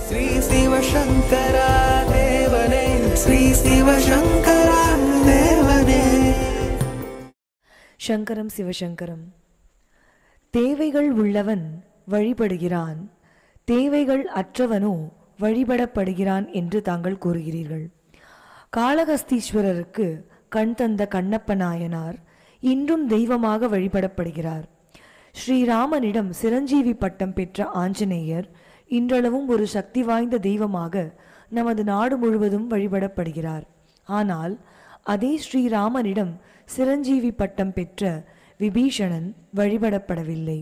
ஸ்ரீ சிவசங்கரா தேவனே, ஸ்ரீ சிவசங்கரா தேவனே. சங்கரம் சிவசங்கரம். தேவைகள் உள்ளவன் வழிபடுகிறான், தேவைகள் அற்றவனோ வழிபடப்படுகிறான் என்று தாங்கள் கூறுகிறீர்கள். காளகஸ்தீஸ்வரருக்கு கண் தந்த கண்ணப்ப நாயனார் இன்றும் தெய்வமாக வழிபடப்படுகிறார். ஸ்ரீராமனிடம் சிரஞ்சீவி பட்டம் பெற்ற ஆஞ்சநேயர் இன்றளவும் ஒரு சக்தி வாய்ந்த தெய்வமாக நமது நாடு முழுவதும் வழிபடப்படுகிறார். ஆனால் அதே ஸ்ரீராமனிடம் சிரஞ்சீவி பட்டம் பெற்ற விபீஷணன் வழிபடப்படவில்லை.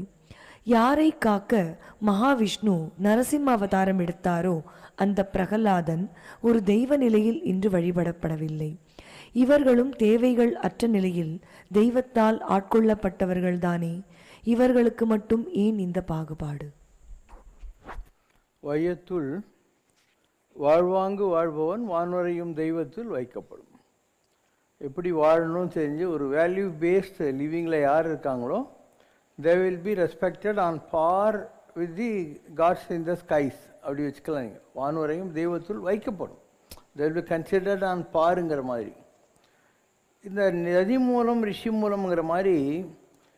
யாரை காக்க மகாவிஷ்ணு நரசிம்ம அவதாரம் எடுத்தாரோ அந்த பிரகலாதன் ஒரு தெய்வ நிலையில் இன்று வழிபடப்படவில்லை. இவர்களும் தேவைகள் அற்ற நிலையில் தெய்வத்தால் ஆட்கொள்ளப்பட்டவர்கள்தானே. இவர்களுக்கு மட்டும் ஏன் இந்த பாகுபாடு? வையத்துள் வாழ்வாங்கு வாழ்பவன் வான்வரையும் தெய்வத்தில் வைக்கப்படும். எப்படி வாழணும்னு தெரிஞ்சு ஒரு வேல்யூ பேஸ்ட் லிவிங்கில் யார் இருக்காங்களோ they will be respected on par with the gods in the skies. அப்படி வச்சுக்கலாம். நீங்கள் வான்வரையும் தெய்வத்தில் வைக்கப்படும். they will be considered on parங்கிற மாதிரி. இந்த நதி மூலம் ரிஷி மூலம்ங்கிற மாதிரி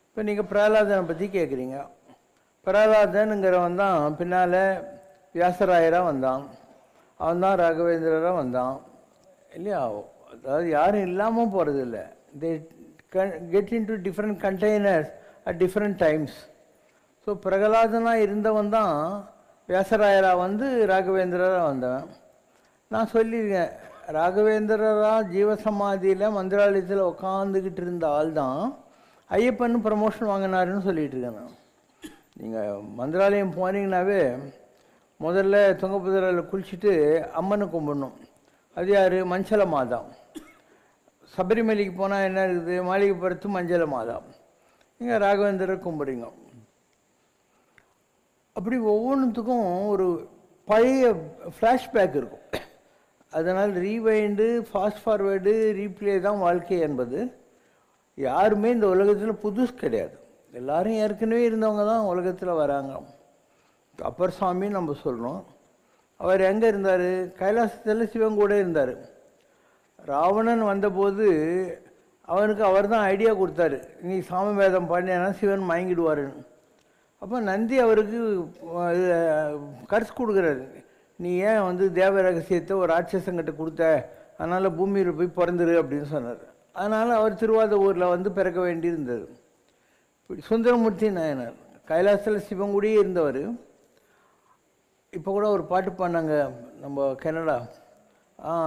இப்போ நீங்கள் பிரகலாதனை பற்றி கேட்குறீங்க. பிரகலாதனுங்கிறவன் தான் பின்னால் வியாசராயராக வந்தான், அவன் தான் ராகவேந்திரராக வந்தான் இல்லையா? அதாவது யாரும் இல்லாமல் போகிறதில்ல. They get in to different containers at different times. So பிரகலாதனாக இருந்தவன் தான் வியாசராயராக வந்து ராகவேந்திரராக வந்தவன். நான் சொல்லியிருக்கேன், ராகவேந்திரராக ஜீவசமாதியில் மந்திராலயத்தில் உட்காந்துக்கிட்டு இருந்த ஆள் தான் ஐயப்பன் ப்ரமோஷன் வாங்கினாருன்னு சொல்லிகிட்டு இருக்கேன் நான். நீங்கள் மந்திராலயம் போனீங்கன்னாவே முதல்ல துங்கபுதிரையில் குளிச்சுட்டு அம்மனை கும்பிடணும். அது யார்? மஞ்சள மாதா. சபரிமலைக்கு போனால் என்ன இருக்குது? மாளிகைப்புறத்து மஞ்சள மாதா. நீங்கள் ராகவேந்திரரை கும்பிட்றீங்க. அப்படி ஒவ்வொன்றுத்துக்கும் ஒரு பழைய ஃப்ளாஷ்பேக் இருக்கும். அதனால் ரீவைண்டு, ஃபாஸ்ட் ஃபார்வேர்டு, ரீப்ளே தான் வாழ்க்கை என்பது. யாருமே இந்த உலகத்தில் புதுசு கிடையாது. எல்லோரும் ஏற்கனவே இருந்தவங்க தான் உலகத்தில் வராங்க. அப்பர் சுவாமி நம்ம சொல்கிறோம். அவர் எங்கே இருந்தார்? கைலாசத்தில் சிவன் கூட இருந்தார். ராவணன் வந்தபோது அவனுக்கு அவர் தான் ஐடியா கொடுத்தாரு, நீ சாமவேதம் பண்ணினா சிவன் மயங்கிடுவாருன்னு. அப்போ நந்தி அவருக்கு கர்ஸ் கொடுக்குறாரு, நீ ஏன் வந்து தேவ ரகசியத்தை ஒரு ராட்சசங்கிட்ட கொடுத்த, அதனால் பூமியில் போய் பிறந்துரு அப்படின்னு சொன்னார். அதனால் அவர் திருவாதூரில் வந்து பிறக்க வேண்டியிருந்தது. இப்படி சுந்தரமூர்த்தி நாயனார் கைலாசத்தில் சிவங்குடியே இருந்தவர். இப்போ கூட ஒரு பாட்டு பாடினாங்க நம்ம கனடா,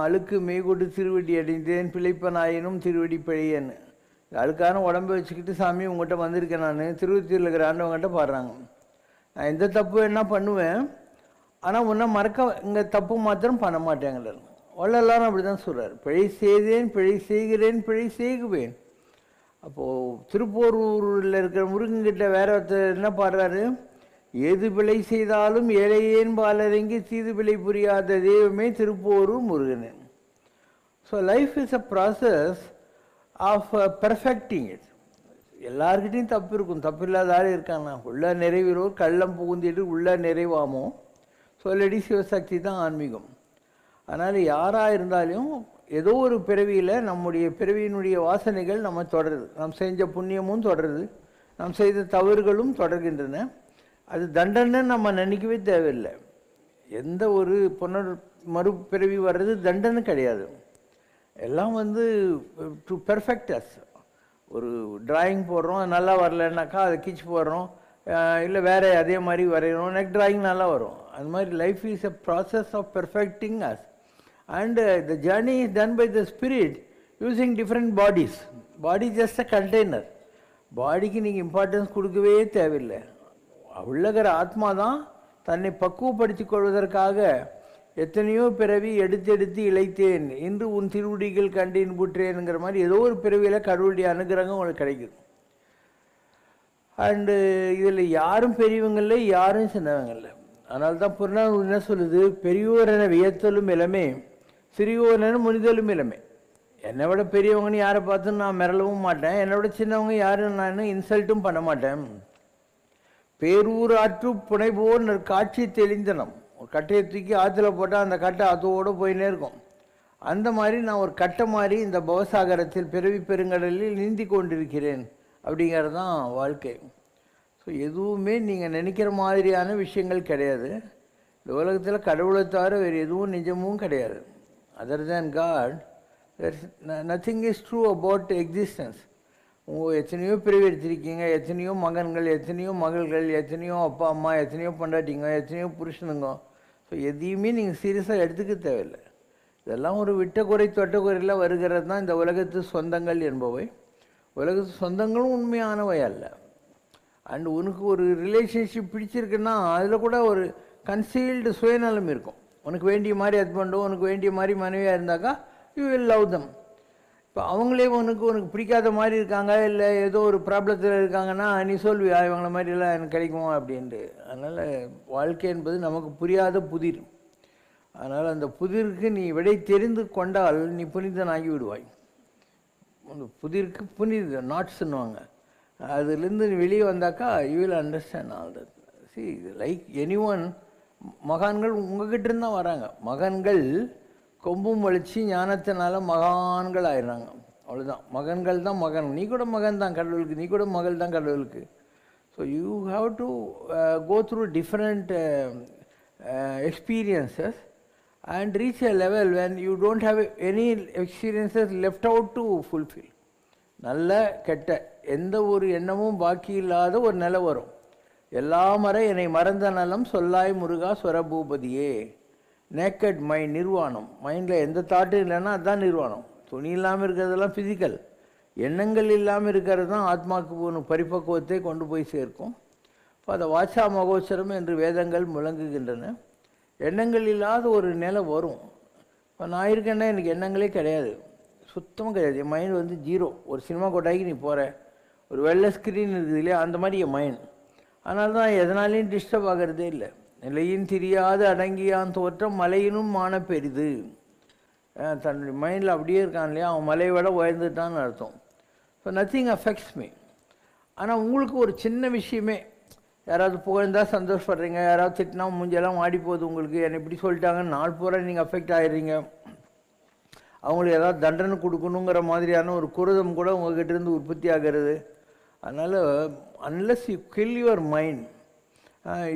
அழுக்கு மெய்கொண்டு திருவடி அடைந்தேன் பிழைப்பனாயினும் திருவடி பிழையன்னு. அழுக்கான உடம்பை வச்சுக்கிட்டு சாமி உங்கள்கிட்ட வந்திருக்கேன் நான் திருவத்தியில் இருக்கிற ஆண்டவங்கிட்ட பாடுறாங்க. நான் எந்த தப்பு என்ன பண்ணுவேன், ஆனால் உன்னை மறக்க இங்கே தப்பு மாத்திரம் பண்ண மாட்டேங்கிறார். எல்லாரும் அப்படி தான் சொல்கிறார், பிழை செய்தேன் பிழை செய்கிறேன் பிழை செய்குவேன். அப்போது திருப்போரூரில் இருக்கிற முருகன்கிட்ட வேற ஒருத்தர் என்ன பாடுறாரு, எது பிழை செய்தாலும் ஏழையேன் பாலரங்கி தீது பிழை புரியாத தெய்வமே திருப்போரூர் முருகனே. So life is a process of perfecting it. எல்லாருக்கிட்டையும் தப்பு இருக்கும், தப்பு இல்லாத ஆள் இருக்காங்க. உள்ள நிறைவிரோ கள்ளம் புகுந்திட்டு உள்ள நிறைவாமோ சொல்லடி சிவசக்தி தான் ஆன்மீகம். அதனால் யாராக இருந்தாலும் ஏதோ ஒரு பிறவியில் நம்முடைய பிறவியினுடைய வாசனைகள் நம்ம தொடருது. நாம் செஞ்ச புண்ணியமும் தொடருது, நாம் செய்த தவறுகளும் தொடர்கின்றன. அது தண்டனை நம்ம நினைக்கவே தேவையில்லை. எந்த ஒரு மறுபிறவி வர்றது தண்டனை கிடையாது. எல்லாம் வந்து டு பெர்ஃபெக்ட் அஸ். ஒரு டிராயிங் போடுறோம், நல்லா வரலன்னாக்கா அதை கிச்சு போடுறோம், இல்லை வேறு அதே மாதிரி வரைகிறோம், நெக்ஸ்ட் டிராயிங் நல்லா வரும். அது மாதிரி life is a process of perfecting us. And the journey is done by the spirit using different bodies. Body is just a container. பாடிக்கு நீங்கள் இம்பார்ட்டன்ஸ் கொடுக்கவே தேவையில்லை. உள்ளகிற ஆத்மா தான் தன்னை பக்குவப்படுத்தி கொள்வதற்காக எத்தனையோ பிறவி எடுத்து இழைத்தேன் இன்று உன் திருவடிகள் கண்டு இன்புற்றேனுங்கிற மாதிரி ஏதோ ஒரு பிறவியில் கடவுளுடைய அனுகிரகம் உங்களுக்கு கிடைக்குது. அண்டு இதில் யாரும் பெரியவங்களில் யாரும் சின்னவங்களில். அதனால தான் புறநானூறு என்ன சொல்லுது, பெரியோர் என வியத்தலும் இளமே சிறியோர் என முனிதலும் இளமே. என்னை விட பெரியவங்கன்னு யாரை பார்த்து நான் மிரளவும் மாட்டேன், என்னை விட சின்னவங்க யாரும் நான் இன்சல்ட்டும் பண்ண மாட்டேன். பேரூர் ஆற்று புனைபோர் காட்சி தெளிந்தனம் ஒரு கட்டையை தூக்கி ஆற்றுல போட்டால் அந்த கட்டை அதோடு போயினே இருக்கும். அந்த மாதிரி நான் ஒரு கட்டை மாதிரி இந்த பவசாகரத்தில் பிறவி பெருங்கடலில் நீந்தி கொண்டிருக்கிறேன் அப்படிங்கிறது தான் வாழ்க்கை. ஸோ எதுவுமே நீங்கள் நினைக்கிற மாதிரியான விஷயங்கள் கிடையாது. இந்த உலகத்தில் கடவுளை தவிர வேறு எதுவும் நிஜமும் கிடையாது. Other than God nothing is true about existence. எத்தனையோ பிரிவு எடுத்திருக்கீங்க, எத்தனையோ மகன்கள், எத்தனையோ மகள்கள், எத்தனையோ அப்பா அம்மா, எத்தனையோ பொண்டாட்டிங்க, எத்தனையோ புருஷனுங்க. ஸோ எதையுமே நீங்கள் சீரியஸாக எடுத்துக்க தேவையில்லை. இதெல்லாம் ஒரு விட்டக்குறை தொட்டக்குறையில் வருகிறது தான் இந்த உலகத்து சொந்தங்கள் என்பவை. உலகத்து சொந்தங்களும் உண்மையானவை அல்ல. அண்ட் உனக்கு ஒரு ரிலேஷன்ஷிப் பிடிச்சிருக்குன்னா அதில் கூட ஒரு கன்சீல்டு சுயநலம் இருக்கும். உனக்கு வேண்டிய மாதிரி ஹஸ்பண்டோ உனக்கு வேண்டிய மாதிரி மனைவியாக இருந்தாக்கா யூ வில் லவ் தம். இப்போ அவங்களே உனக்கு பிடிக்காத மாதிரி இருக்காங்க, இல்லை ஏதோ ஒரு ப்ராப்ளத்தில் இருக்காங்கன்னா நீ சொல்வியா இவங்கள மாதிரிலாம் எனக்கு கிடைக்குமா அப்படின்ட்டு. அதனால் வாழ்க்கை என்பது நமக்கு புரியாத புதிர். அதனால் அந்த புதிருக்கு நீ விடை தெரிந்து கொண்டால் நீ புனிதனாகி விடுவாய். அந்த புதிருக்கு புனித நாட்ஸ்ன்னுவாங்க. அதுலேருந்து வெளியே வந்தாக்கா you will understand all that. See like any மகான்கள் உங்ககிட்ட இருந்தால் வராங்க. மகன்கள் கொம்பும் வலிச்சு ஞானத்தினால மகான்கள் ஆயிடுறாங்க. அவ்வளோதான். மகன்கள் தான் மகன். நீ கூட மகன் தான் கடவுளுக்கு, நீ கூட மகள் தான் கடவுளுக்கு. So you have to go through different experiences and reach a level when you don't have any experiences left out to fulfill. நல்ல கெட்ட எந்த ஒரு எண்ணமும் பாக்கி இல்லாத ஒரு நிலை வரும். எல்லாம் வரை என்னை மறந்த நலம் சொல்லாய் முருகா ஸ்வரபூபதியே. நேக்கட் மைண்ட், நிர்வாணம். மைண்டில் எந்த தாட்டும் இல்லைன்னா அதுதான் நிர்வாணம். துணி இல்லாமல் இருக்கிறதெல்லாம் ஃபிசிக்கல். எண்ணங்கள் இல்லாமல் இருக்கிறது தான் ஆத்மாவுக்கு ஒரு பரிபக்குவத்தை கொண்டு போய் சேர்க்கும். இப்போ அதை வாச்சா மகோச்சரம் என்று வேதங்கள் முழங்குகின்றன. எண்ணங்கள் இல்லாத ஒரு நிலை வரும். இப்போ நான் இருக்கேன்னா எனக்கு எண்ணங்களே கிடையாது, சுத்தமாக கிடையாது. என் மைண்ட் ஜீரோ. ஒரு சினிமா கொட்டாய்க்கு நீ போகிற, ஒரு வெள்ளை ஸ்க்ரீன் இருக்குது இல்லையா, அந்த மாதிரி என் மைண்ட். அதனால தான் எதனாலையும் டிஸ்டர்ப் ஆகிறதே இல்லை. நிலையின் தெரியாது அடங்கியான் தோற்றம் மலையினும் மான பெரிது. தன்னுடைய மைண்டில் அப்படியே இருக்கான் இல்லையா, அவன் மலையை விட உயர்ந்துட்டான்னு அர்த்தம். So nothing affects me. ஆனால் உங்களுக்கு ஒரு சின்ன விஷயமே, யாராவது புகழ்ந்தால் சந்தோஷப்படுறீங்க, யாராவது திட்டினா மூஞ்செல்லாம் மாடி போகுது உங்களுக்கு, என்னை இப்படி சொல்லிட்டாங்கன்னு நாள் பூரா நீங்கள் அஃபெக்ட் ஆகிடுறீங்க. அவங்களுக்கு ஏதாவது தண்டனை கொடுக்கணுங்கிற மாதிரியான ஒரு குரோதம் கூட உங்கள்கிட்டருந்து உற்பத்தி ஆகிறது. அதனால் unless you kill your mind,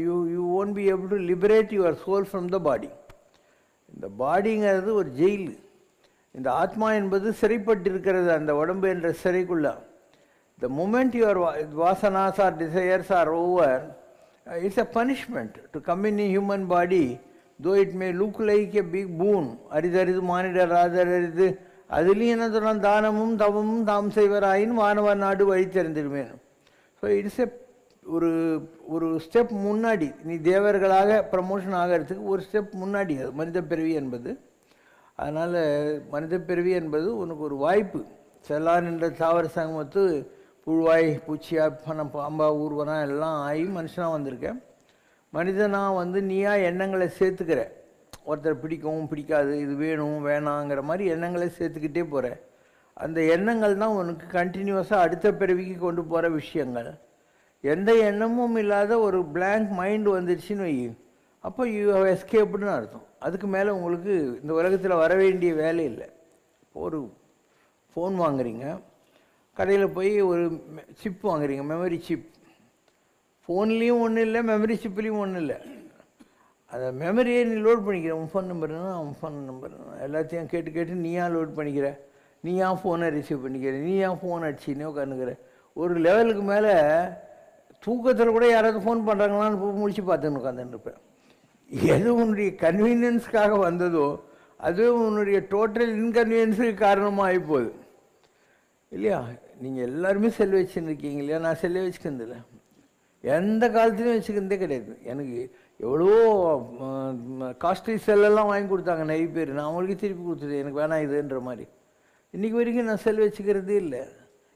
you won't be able to liberate your soul from the body. இந்த பாடிங்கிறது ஒரு ஜெயில். இந்த ஆத்மா என்பது சிறைப்பட்டிருக்கிறது அந்த உடம்பு என்ற சிறைக்குள்ள. The moment your vasanas or desires are over, it's a punishment to come in a human body, though it may look like a big boon. அரிதரிது மானிடர் ஆதரிது. அதுலேயும் என்ன சொன்னால் தானமும் தவமும் தாம் செய்வராயின் வானவர் நாடு வழி தெரிந்திருவேன். ஸோ இட்ஸ் ஒரு ஸ்டெப் முன்னாடி. நீ தேவர்களாக ப்ரமோஷன் ஆகிறதுக்கு ஒரு ஸ்டெப் முன்னாடி அது மனித பிறவி என்பது. அதனால் மனித பிறவி என்பது உனக்கு ஒரு வாய்ப்பு. செல்லான் என்ற தாவர சங்கமத்து புழுவாய் பூச்சியா பாம்பா ஊர்வனா எல்லாம் ஆகி மனுஷனாக வந்திருக்கேன். மனிதனாக நீயா எண்ணங்களை சேர்த்துக்கிற. ஒருத்தர் பிடிக்கவும் பிடிக்காது, இது வேணும் வேணாங்கிற மாதிரி எண்ணங்களை சேர்த்துக்கிட்டே போகிற. அந்த எண்ணங்கள் தான் உனக்கு கண்டினியூஸாக அடுத்த பிறவிக்கு கொண்டு போகிற விஷயங்கள். எந்த எண்ணமும் இல்லாத ஒரு பிளாங்க் மைண்டு வந்துடுச்சின்னு வை, அப்போ யூ ஹவ் எஸ்கேப்டுன்னு அர்த்தம். அதுக்கு மேலே உங்களுக்கு இந்த உலகத்தில் வர வேண்டிய வேலை இல்லை. ஒரு ஃபோன் வாங்குறீங்க, கடையில் போய் ஒரு சிப் வாங்குறீங்க, மெமரி சிப். ஃபோன்லேயும் ஒன்றும் இல்லை, மெமரி சிப்லேயும் ஒன்றும் இல்லை. அதை மெமரியை நீ லோட் பண்ணிக்கிற. உன் ஃபோன் நம்பர்னா அவன் ஃபோன் நம்பர் எல்லாத்தையும் கேட்டு கேட்டு நீயா லோட் பண்ணிக்கிற, நீயா ஃபோனை ரிசீவ் பண்ணிக்கிற, நீயா ஃபோன் அடிச்சுன்னே உட்காந்துக்கிற. ஒரு லெவலுக்கு மேலே தூக்கத்தில் கூட யாராவது ஃபோன் பண்ணுறாங்களான்னு முடிச்சு பார்த்துன்னு உட்காந்துன்னு இருப்பேன். எது உன்னுடைய கன்வீனியன்ஸுக்காக வந்ததோ அதுவே உன்னுடைய டோட்டல் இன்கன்வீனியன்ஸுக்கு காரணமாக ஆகிப்போகுது இல்லையா. நீங்கள் எல்லாருமே செல் வச்சுருக்கீங்க இல்லையா. நான் செல்லே வச்சுக்கிறதில்ல, எந்த காலத்துலையும் வச்சுக்கிறதே கிடையாது. எனக்கு எவ்வளோ காஸ்ட்லி செல்லெல்லாம் வாங்கி கொடுத்தாங்க நிறைய பேர், நான் அவங்களுக்கு திருப்பி கொடுத்துட்டேன், எனக்கு வேணாம் இதுன்ற மாதிரி. இன்றைக்கி வரைக்கும் நான் செல் வச்சுக்கிறதே இல்லை.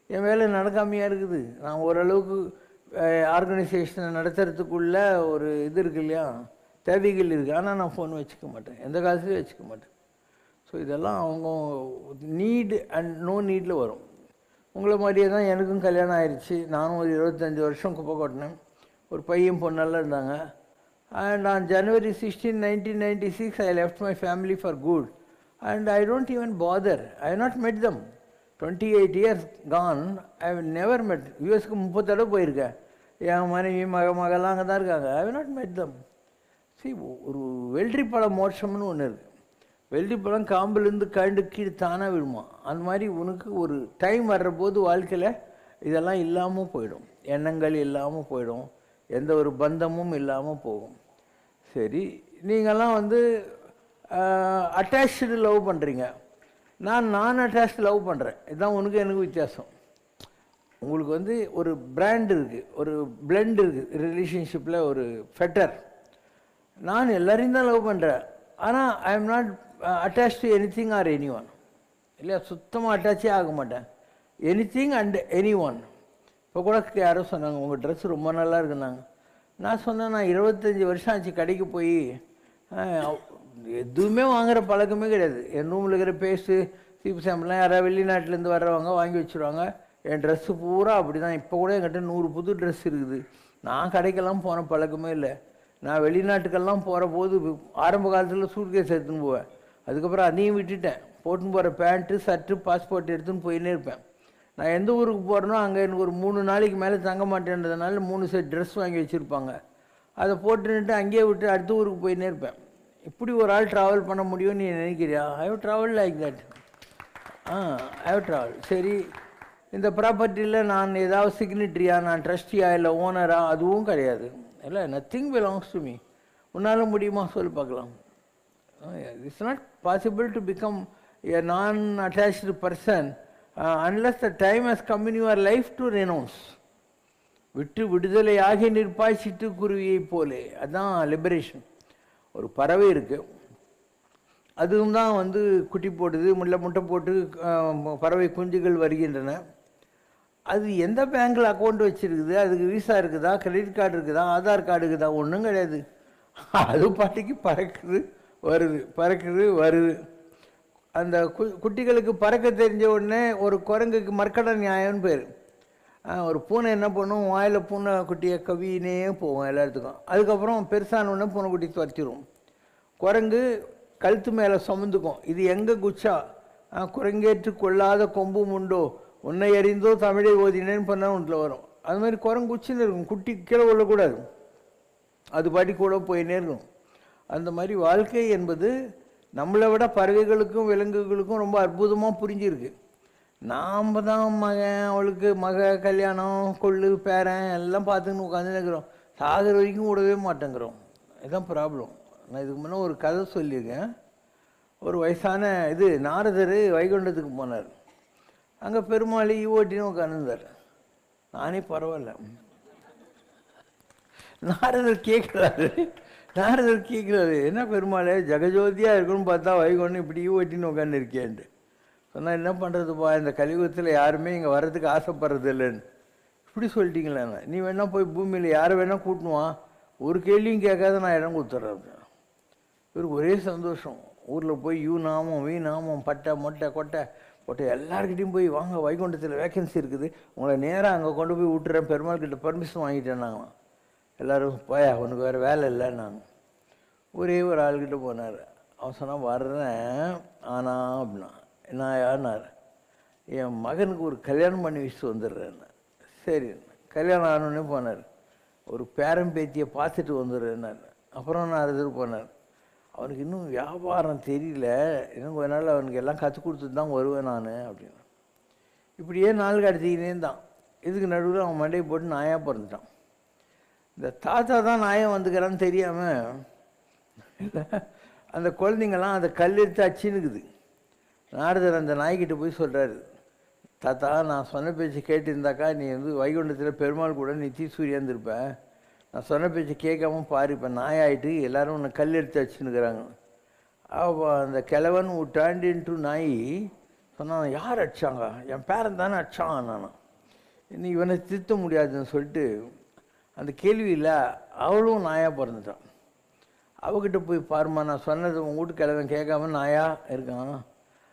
என் வேலை நடக்காமையாக இருக்குது. நான் ஓரளவுக்கு ஆர்கனைசேஷனை நடத்துறதுக்குள்ள ஒரு இது இருக்குது இல்லையா, தேவைகள் இருக்குது. ஆனால் நான் ஃபோன் வச்சுக்க மாட்டேன், எந்த காலத்துலையும் வச்சுக்க மாட்டேன். ஸோ இதெல்லாம் அவங்க நீடு அண்ட் நோ நீடில் வரும். உங்களை மாதிரியே தான் எனக்கும் கல்யாணம் ஆயிடுச்சு. நானும் ஒரு 25 வருஷம் குப்பை கொட்டினேன். ஒரு பையன் பொண்ணெல்லாம் இருந்தாங்க. And on January 16, 1996, I left my family for good. And I don't even bother. I have not met them. 28 years gone, I have never met. யூஎஸ்க்கு 30 தடவை போயிருக்கேன். என் மனைவி மகெல்லாம் அங்கே தான் இருக்காங்க. I have not met them. See, ஒரு வெள்ளரி பழம் மோட்சம்னு ஒன்று இருக்குது. வெள்ளரி பழம் காம்பிலேருந்து கண்டு கீழே தானாக விடுமா. அந்த மாதிரி உனக்கு ஒரு டைம் வர்ற போது வாழ்க்கையில் இதெல்லாம் இல்லாமல் போயிடும். எண்ணங்கள் இல்லாமல் போயிடும். எந்த ஒரு பந்தமும் இல்லாமல் போகும். சரி, நீங்கள்லாம் வந்து அட்டாச்சு லவ் பண்ணுறீங்க. நான் அட்டாச்சு லவ் பண்ணுறேன். இதுதான் உனக்கு எனக்கு வித்தியாசம். உங்களுக்கு வந்து ஒரு பிராண்ட் இருக்குது, ஒரு பிளெண்ட் இருக்குது ரிலேஷன்ஷிப்பில், ஒரு ஃபெட்டர். நான் எல்லாரையும் தான் லவ் பண்ணுறேன். ஆனால் I am not attach to any thing or any one. இல்லையா, சுத்தமாக அட்டாச்சே ஆக மாட்டேன். Any thing and any one. இப்போ கூட யாரோ சொன்னாங்க உங்கள் ட்ரெஸ் ரொம்ப நல்லா இருக்குன்னாங்க. நான் சொன்னேன், நான் 25 வருஷம் ஆச்சு கடைக்கு போய் எதுவுமே வாங்குகிற பழக்கமே கிடையாது. என் ரூமில் இருக்கிற பேஸ்ட்டு சீப்பு சாம்பிள்லாம் யாராவது வெளிநாட்டிலேருந்து வர்றவங்க வாங்கி வச்சுருவாங்க. என் ட்ரெஸ்ஸு பூரா அப்படி தான். இப்போ கூட என்கிட்ட 100 புது ட்ரெஸ் இருக்குது. நான் கடைக்கெல்லாம் போன பழக்கமே இல்லை. நான் வெளிநாட்டுக்கெல்லாம் போகிற போது ஆரம்ப காலத்தில் சூட்கேஸ் எடுத்துன்னு போவேன். அதுக்கப்புறம் அதையும் விட்டுட்டேன். போட்டுன்னு போகிற பேண்ட்டு ஷர்ட்டு பாஸ்போர்ட் எடுத்துன்னு போயின்னே இருப்பேன். நான் எந்த ஊருக்கு போகிறேனோ அங்கே எனக்கு ஒரு 3 நாளைக்கு மேலே தங்க மாட்டேன்றதுனால 3 செட் ட்ரெஸ் வாங்கி வச்சுருப்பாங்க. அதை போட்டுன்னுட்டு அங்கேயே விட்டு அடுத்த ஊருக்கு போயின்னே இருப்பேன். இப்படி ஒரு ஆள் ட்ராவல் பண்ண முடியும்னு நீ நினைக்கிறியா? I have travel like that. I have travel. சரி, இந்த ப்ராப்பர்ட்டியில் நான் ஏதாவது சிக்னிட்ரியா, நான் ட்ரஸ்டியா, இல்லை ஓனரா, அதுவும் கிடையாது. இல்லை, நத்திங் பிலாங்ஸ் டு மீ. உன்னால் முடியுமா சொல்லி பார்க்கலாம். It's not possible to become a non attached person unless the time has come in your life to renounce. விட்டு விடுதலையாகி நிற்பாய் சிட்டுக்குருவியை போலே. அதுதான் லிபரேஷன். ஒரு பறவை இருக்குது, அதுவும் தான் வந்து குட்டி போடுது, முட்டை போட்டு பறவை குஞ்சுகள் வருகின்றன. அது எந்த பேங்க்கில் அக்கௌண்ட் வச்சுருக்குது, அதுக்கு விசா இருக்குதா, கிரெடிட் கார்டு இருக்குதா, ஆதார் கார்டு இருக்குதா, ஒன்றும் கிடையாது. அது பாட்டிக்கு பறக்குது வருது, பறக்குது வருது. அந்த குட்டிகளுக்கு பறக்க தெரிஞ்ச உடனே ஒரு குரங்குக்கு மர்க்கட நியாயம்னு பேர். ஒரு பூனை என்ன பண்ணும், வாயில் பூனை குட்டியை கவினே போகும் எல்லாத்துக்கும். அதுக்கப்புறம் பெருசான உடனே பூனை குட்டி துரத்திடும். குரங்கு கழுத்து மேலே சுமந்துக்கும். இது எங்கே குச்சா, குரங்கேற்று கொள்ளாத கொம்பும் உண்டோ, உன்னை அறிந்தோ தமிழை ஓதினேன்னு பண்ணால் ஒன்றில் வரும். அது மாதிரி குரங்கு குச்சின்னு இருக்கும். குட்டி கீழே கொள்ளக்கூடாது, அது பாட்டி கூட போயின்னே இருக்கும். அந்த மாதிரி வாழ்க்கை என்பது நம்மளை விட பறவைகளுக்கும் விலங்குகளுக்கும் ரொம்ப அற்புதமாக புரிஞ்சிருக்கு. நாம் தான் மகன், அவளுக்கு கல்யாணம், கொள்ளு, பேரன் எல்லாம் பார்த்துக்கின்னு உட்காந்துருக்கிறோம். சாகிற வரைக்கும் விடவே மாட்டேங்கிறோம். இதுதான் ப்ராப்ளம். நான் இதுக்கு முன்னே ஒரு கதை சொல்லியிருக்கேன். ஒரு வயசான நாரதர் வைகுண்டத்துக்கு போனார். அங்கே பெருமாள் ஈவோட்டின்னு உட்காந்துருந்தார். நானே பரவாயில்ல. நாரதர் கேட்குறாரு, என்ன பெருமாள் ஜெகஜோதியாக இருக்குன்னு பார்த்தா வைகுண்டம் இப்படி ஈவோட்டின்னு உட்காந்து இருக்கேன்ட்டு சொன்னால், என்ன பண்ணுறதுப்பா, இந்த கலியுகத்தில் யாருமே இங்கே வர்றதுக்கு ஆசைப்படுறது இல்லைன்னு. இப்படி சொல்லிட்டீங்களே, நீ வேணால் போய் பூமியில் யாரை வேணால் கூட்டணுவான், ஒரு கேள்வியும் கேட்காத நான் இடம் கொடுத்துட்றேன். இவருக்கு ஒரே சந்தோஷம். ஊரில் போய் யூ நாமம், வீ நாமம், பட்டை மொட்டை கொட்டை போட்டு எல்லாருக்கிட்டையும் போய், வாங்க வைகுண்டத்தில் வேக்கன்சி இருக்குது, உங்களை நேராக அங்கே கொண்டு போய் விட்டுறேன், பெருமாள் கிட்ட பர்மிஷன் வாங்கிட்டேன். நாங்கள் எல்லோரும் போயா, உனக்கு வேறு வேலை இல்லைன்னாங்க. ஒரே ஒரு ஆள்கிட்ட போனார். அவன் சொன்னால், வர்றேன் ஆனால் அப்படின்னா, என்ன யாருனார், என் மகனுக்கு ஒரு கல்யாணம் பண்ணி வச்சுட்டு வந்துடுறேன். சரி, கல்யாணம் ஆனோடனே போனார். ஒரு பேரன் பேத்தியை பார்த்துட்டு வந்துடுறேன்னார். அப்புறம் நான் அது போனார். அவனுக்கு இன்னும் வியாபாரம் தெரியல, இன்னும் கொஞ்ச நாள் அவனுக்கு எல்லாம் கற்றுக் கொடுத்துட்டு தான் வருவேன் நான் அப்படின்னு. இப்படியே நாள் கடத்திக்கினே தான். இதுக்கு நடுவில் அவன் மண்டையை போட்டு நாயாக பிறந்துட்டான். இந்த தாத்தா தான் நாயம் வந்துக்கிறான்னு தெரியாமல் அந்த குழந்தைங்கள்லாம் அந்த கல் எடுத்து அச்சின்னுக்குது. நாரதர் அந்த நாய்கிட்ட போய் சொல்கிறாரு, தாத்தா நான் சொன்ன பேச்சு கேட்டிருந்தாக்கா நீ வைகுண்டத்தில் பெருமாள் கூட நீ தீசூரியாந்துருப்ப. நான் சொன்ன பேச்சு கேட்காம பாரு, இப்போ நாயாயிட்டு எல்லோரும் உன்னை கல் எடுத்து வச்சுன்னுக்குறாங்க. அந்த கிழவன் விட்டாண்டின்ட்டு நாய் சொன்னான், யார் அடிச்சாங்க, என் பேரன் தானே அடிச்சான். நான் இன்னும் இவனை திருத்த முடியாதுன்னு சொல்லிட்டு அந்த கேள்வியில் அவளும் நாயாக பிறந்துட்டான். அவகிட்ட போய் பாருமா, நான் சொன்னது உங்கள் வீட்டு கிழவன் கேட்காம நாயாக இருக்கான்,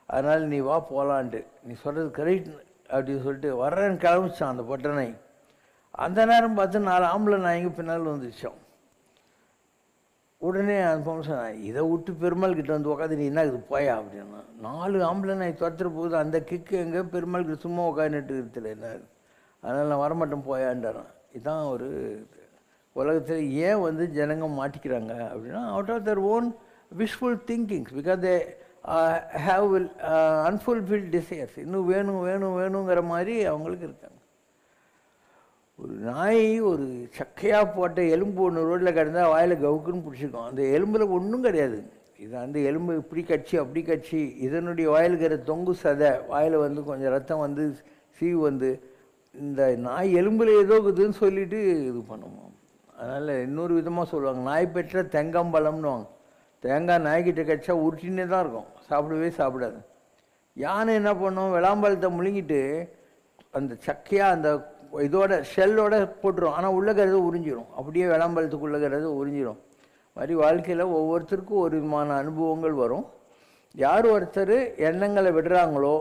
அதனால் நீ வா போகலான்ட்டு, நீ சொல்கிறது கரெக்ட் அப்படின்னு சொல்லிட்டு வர்றேன்னு கிளம்பிச்சான் அந்த பொட்டை நாய். அந்த நேரம் பார்த்து 4 ஆம்பளை நாய்ங்க பின்னால் வந்துச்சோம். உடனே அந்த பொண்ணு சொன்னேன், இதை விட்டு பெருமாள் கிட்ட வந்து உட்காந்து நீ என்ன இது போயா அப்படின்னா, 4 ஆம்பளை நான் துரத்துற போகுது, அந்த கிக்கு எங்கே பெருமாள் கிட்ட சும்மா உட்காந்துட்டு இருக்கிறது என்ன, அதனால் நான் வரமாட்டேன் போயான்றான். இதுதான் ஒரு உலகத்தில் ஏன் வந்து ஜனங்க மாட்டிக்கிறாங்க அப்படின்னா, out of their own visual thinkings, because they have unfulfilled desires. இன்னும் வேணும் வேணும் வேணுங்கிற மாதிரி அவங்களுக்கு இருக்காங்க. ஒரு நாய் ஒரு சக்கையாக போட்ட எலும்பு ஒன்று ரோட்டில் கிடந்தால் வாயில் கவுக்குன்னு பிடிச்சிருக்கோம். அந்த எலும்பில் ஒன்றும் கிடையாது. இது அந்த எலும்பு இப்படி கட்சி அப்படி கட்சி, இதனுடைய வாயில் இருக்கிற தொங்கு சதை வாயில் வந்து கொஞ்சம் ரத்தம் வந்து சீவு வந்து இந்த நாய் எலும்பில் ஏதோ இருக்குதுன்னு சொல்லிட்டு இது பண்ணுவோம். அதனால் இன்னொரு விதமாக சொல்லுவாங்க, நாய் பெற்ற தேங்காம்பழம்னுவாங்க. தேங்காய் நாய்கிட்ட கட்சா உருட்டினே தான் இருக்கும், சாப்பிடவே சாப்பிடாது. யானை என்ன பண்ணும், விளாம்பழத்தை முழுங்கிட்டு அந்த சக்கையாக அந்த இதோட ஷெல்லோட போட்டுரும், ஆனால் உள்ளக்கிறது உறிஞ்சிடும், அப்படியே விளாம்பழத்துக்குள்ளக்கிறது உறிஞ்சிடும். மாதிரி வாழ்க்கையில் ஒவ்வொருத்தருக்கும் ஒரு விதமான அனுபவங்கள் வரும். யார் ஒருத்தர் எண்ணங்களை விடுறாங்களோ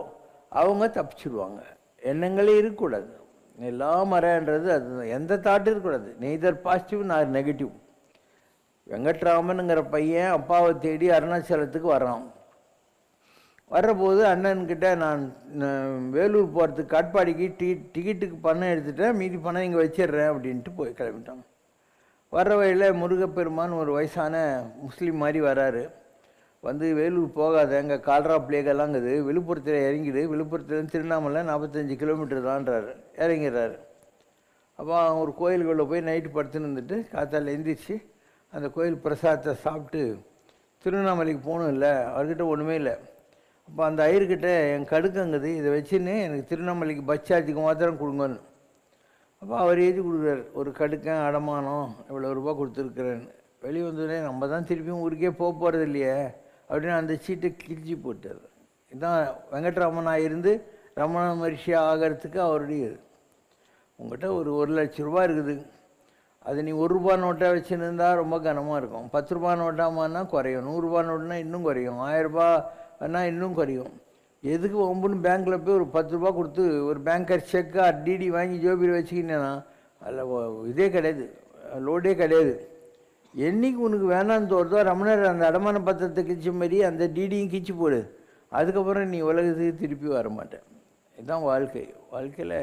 அவங்க தப்பிச்சிடுவாங்க. எண்ணங்களே இருக்கக்கூடாது. எல்லாம் மரன்றது அதுதான், எந்த தாட்டும் இருக்கக்கூடாது, நெய்தர் பாசிட்டிவ் நார் நெகட்டிவ். வெங்கட்ராமனுங்கிற பையன் அப்பாவை தேடி அருணாச்சலத்துக்கு வர்றான். வர்றபோது அண்ணன்கிட்ட நான் வேலூர் போகிறதுக்கு காட்பாடிக்கு டிக்கெட்டுக்கு பணம் எடுத்துட்டேன், மீதி பணம் இங்கே வச்சிடுறேன் அப்படின்ட்டு போய் கிளம்பிட்டான். வர்ற வழியில் முருகப்பெருமான் ஒரு வயசான முஸ்லீம் மாதிரி வராரு. வந்து வேலூர் போகாத, எங்கள் கால்ரா பிளேகெல்லாங்குது, விழுப்புரத்தில் இறங்கிடு, விழுப்புரத்துலேருந்து திருவண்ணாமலை 45 கிலோமீட்டர் தான்றாரு. இறங்கிடுறாரு. அப்போ ஒரு கோயிலுக்குள்ளே போய் நைட்டு படுத்துன்னு இருந்துட்டு காத்தால் எழுந்திரிச்சு அந்த கோயில் பிரசாதத்தை சாப்பிட்டு திருவண்ணாமலைக்கு போகணும். இல்லை அவர்கிட்ட ஒன்றுமே இல்லை. அப்போ அந்த ஐயர்கிட்ட என் கடுக்கங்குது, இதை வச்சுன்னு எனக்கு திருவண்ணாமலைக்கு பஸ் சார்ஜுக்கு மாத்திரம் கொடுங்கன்னு. அப்போ அவர் எழுதி கொடுக்குறாரு, ஒரு கடுக்கன் அடமானம் இவ்வளோ ரூபா கொடுத்துருக்குறேன்னு. வெளியே வந்தோடனே நம்ம தான் திருப்பியும் ஊருக்கே போகிறது இல்லையே அப்படின்னு அந்த சீட்டை கிழிச்சி போட்டார். இதுதான் வெங்கட்ராமனாக இருந்து ரமண மரிஷியா ஆகிறதுக்கு அவருடைய இது. உங்கள்கிட்ட ஒரு 1,00,000 ரூபா இருக்குது, அது நீ 1 ரூபா நோட்டாக வச்சுன்னு இருந்தால் ரொம்ப கனமாக இருக்கும். 10 ரூபா நோட்டாமான்னா குறையும், 100 ரூபா நோட்டுனா இன்னும் குறையும், 1000 ரூபான்னா இன்னும் குறையும். எதுக்கு ஒம்புன்னு பேங்க்கில் போய் ஒரு 10 ரூபா கொடுத்து ஒரு பேங்கர் செக்கு டிடி வாங்கி ஜோபியில் வச்சுக்கினேன்னா அதில் இதே கிடையாது, லோடே கிடையாது. என்றைக்கு உனக்கு வேணான்னு தோறுதோ ரமணர் அந்த அடமான பத்திரத்தை கிழிச்ச மாதிரி அந்த டிடியும் கிழிச்சு போடு, அதுக்கப்புறம் நீ உலகத்துக்கு திருப்பி வர மாட்டேன். இதுதான் வாழ்க்கை. வாழ்க்கையில்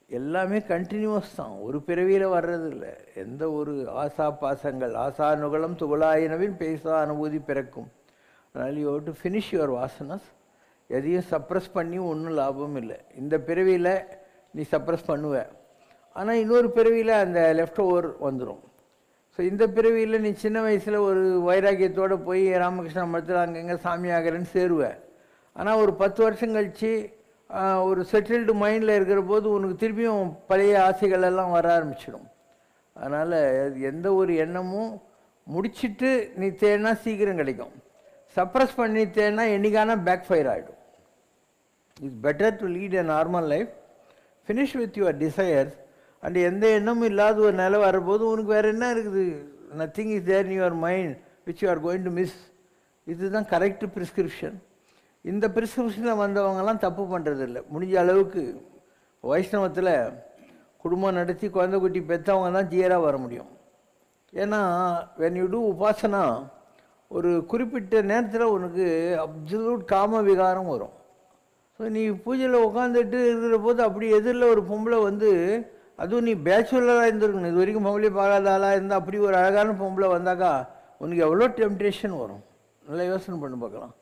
எல்லாமே கண்டினியூஸ் தான், ஒரு பிறவியில் வர்றது இல்லை. எந்த ஒரு ஆசா பாசங்கள், ஆசா நுகலம் துகளாயினவின் பேசா அனுபூதி பிறக்கும். அதனால் you have to finish your வாசனஸ். எதையும் சப்ரஸ் பண்ணி ஒன்றும் லாபம் இல்லை. இந்த பிறவியில் நீ சப்ரஸ் பண்ணுவ, ஆனால் இன்னொரு பிறவியில் அந்த லெஃப்ட் ஓவர் வந்துடும். ஸோ இந்த பிறவியில் நீ சின்ன வயசில் ஒரு வைராக்கியத்தோடு போய் ராமகிருஷ்ண மடத்தில் அங்கங்கே சாமி ஆகிறேன்னு சேருவேன். ஆனால் ஒரு 10 வருஷம் கழித்து ஒரு செட்டில்டு மைண்டில் இருக்கிற போது உனக்கு திருப்பியும் பழைய ஆசைகள் எல்லாம் வர ஆரம்பிச்சிடும். அதனால் எந்த ஒரு எண்ணமும் முடிச்சுட்டு நீ தேடினா சீக்கிரம் கிடைக்கும். சப்ரஸ் பண்ணி தேடினா என்றைக்கான பேக் ஃபயர் ஆகிடும். It's better to lead a normal life, finish with your desires. And எந்த எண்ணமும் இல்லாத ஒரு நிலை வரும்போது உனக்கு வேறு என்ன இருக்குது, nothing is there in your mind which you are going to miss. இதுதான் கரெக்ட் ப்ரிஸ்கிரிப்ஷன். இந்த ப்ரிஸ்கிரிப்ஷனில் வந்தவங்கலாம் தப்பு பண்ணுறதில்ல. முடிஞ்ச அளவுக்கு வைஷ்ணவத்தில் குடும்பம் நடத்தி குழந்தை குட்டி பெற்றவங்க தான் ஜியராக வர முடியும். ஏன்னா வென் யூ டூ உபாசனா ஒரு குறிப்பிட்ட நேரத்தில் உனக்கு அப்சல்யூட் காம விகாரம் வரும். ஸோ நீ பூஜையில் உட்காந்துட்டு இருக்கிற போது அப்படி எதிரில் ஒரு பொம்பளை வந்து, அதுவும் நீ பேச்சுலராக இருந்திருக்கணும், இது வரைக்கும் பொம்பளை பார்க்காத ஆளாக இருந்தால் அப்படி ஒரு அழகான பொம்பளை வந்தாக்கா உனக்கு எவ்வளோ டெம்ப்டேஷன் வரும். நல்லா யோசனை பண்ணி பார்க்கலாம்.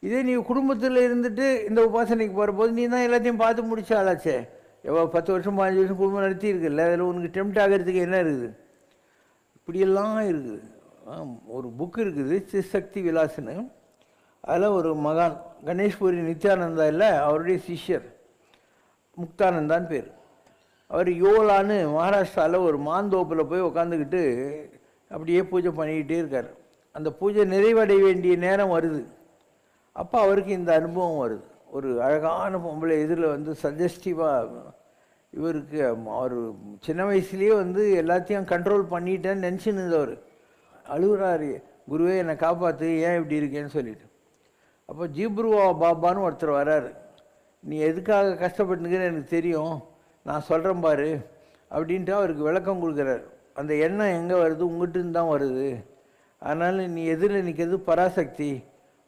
இதே நீ குடும்பத்தில் இருந்துட்டு இந்த உபாசனைக்கு போகிற போது நீ தான் எல்லாத்தையும் பார்த்து முடிச்ச ஆளாச்சே, எவ்வளோ 10 வருஷம் 15 வருஷம் குடும்பம் நடத்தி இருக்குல்ல, அதில் உனக்கு டெம்ப்ட் ஆகிறதுக்கு என்ன இருக்குது? இப்படியெல்லாம் இருக்குது. ஒரு புக்கு இருக்குது சிசக்தி விலாசுன்னு, அதில் ஒரு மகான் கணேஷ்புரி நித்யானந்தா இல்லை, அவருடைய சிஷ்யர் முக்தானந்தான்னு பேர். அவர் யோலான்னு மகாராஷ்டிராவில் ஒரு மாந்தோப்பில் போய் உக்காந்துக்கிட்டு அப்படியே பூஜை பண்ணிக்கிட்டே இருக்கார். அந்த பூஜை நிறைவடைய வேண்டிய நேரம் வருது. அப்போ அவருக்கு இந்த அனுபவம் வருது. ஒரு அழகான பொம்பளை எதிரில் வந்து சஜஸ்டிவாக, இவருக்கு அவர் சின்ன வயசுலேயே வந்து எல்லாத்தையும் கண்ட்ரோல் பண்ணிட்டேன்னு நினச்சின்னு இருந்தவர். அழுகுறாரு, குருவே என்னை காப்பாற்று, ஏன் இப்படி இருக்கேன்னு சொல்லிட்டு. அப்போ ஜீப்ருவா பாபான்னு ஒருத்தர் வராரு. நீ எதுக்காக கஷ்டப்பட்டுக்குன்னு எனக்கு தெரியும், நான் சொல்கிறேன் பாரு அப்படின்ட்டு அவருக்கு விளக்கம் கொடுக்குறாரு. அந்த எண்ணம் எங்கே வருது, உங்கள்கிட்ட தான் வருது. அதனால் நீ எதிரில் நிற்கிறது பராசக்தி,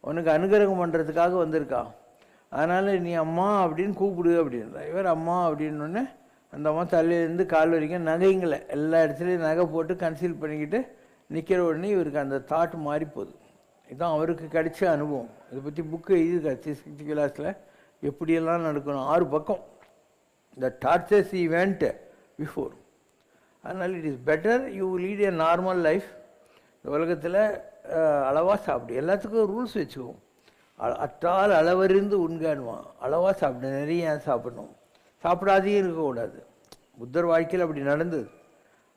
உனக்கு அனுகிரகம் பண்ணுறதுக்காக வந்திருக்கா. அதனால் நீ அம்மா அப்படின்னு கூப்பிடு அப்படின்றா. இவர் அம்மா அப்படின்னோடனே அந்த அம்மா தலையிலேருந்து கால் வரைக்கும் நகைங்களை எல்லா இடத்துலையும் நகை போட்டு கன்சீல் பண்ணிக்கிட்டு நிற்கிற உடனே இவருக்கு அந்த தாட் மாறி போகுது. இதுதான் அவருக்கு கிடைச்ச அனுபவம். இதை பற்றி புக்கு எழுதியிருக்காரு 6th கிளாஸில், எப்படியெல்லாம் நடக்கணும் 6 பக்கம். த டார்ச்சர்ஸ் ஈவெண்ட் பிஃபோர். அதனால் it is better you lead A normal life. இந்த உலகத்தில் அளவாக சாப்பிடு, எல்லாத்துக்கும் ரூல்ஸ் வச்சுக்குவோம். அற்றால் அளவறிந்து உண்காணுவான். அளவாக சாப்பிடு, நிறைய ஏன் சாப்பிடணும், சாப்பிடாதையும் இருக்கக்கூடாது. புத்தர் வாழ்க்கையில் அப்படி நடந்தது.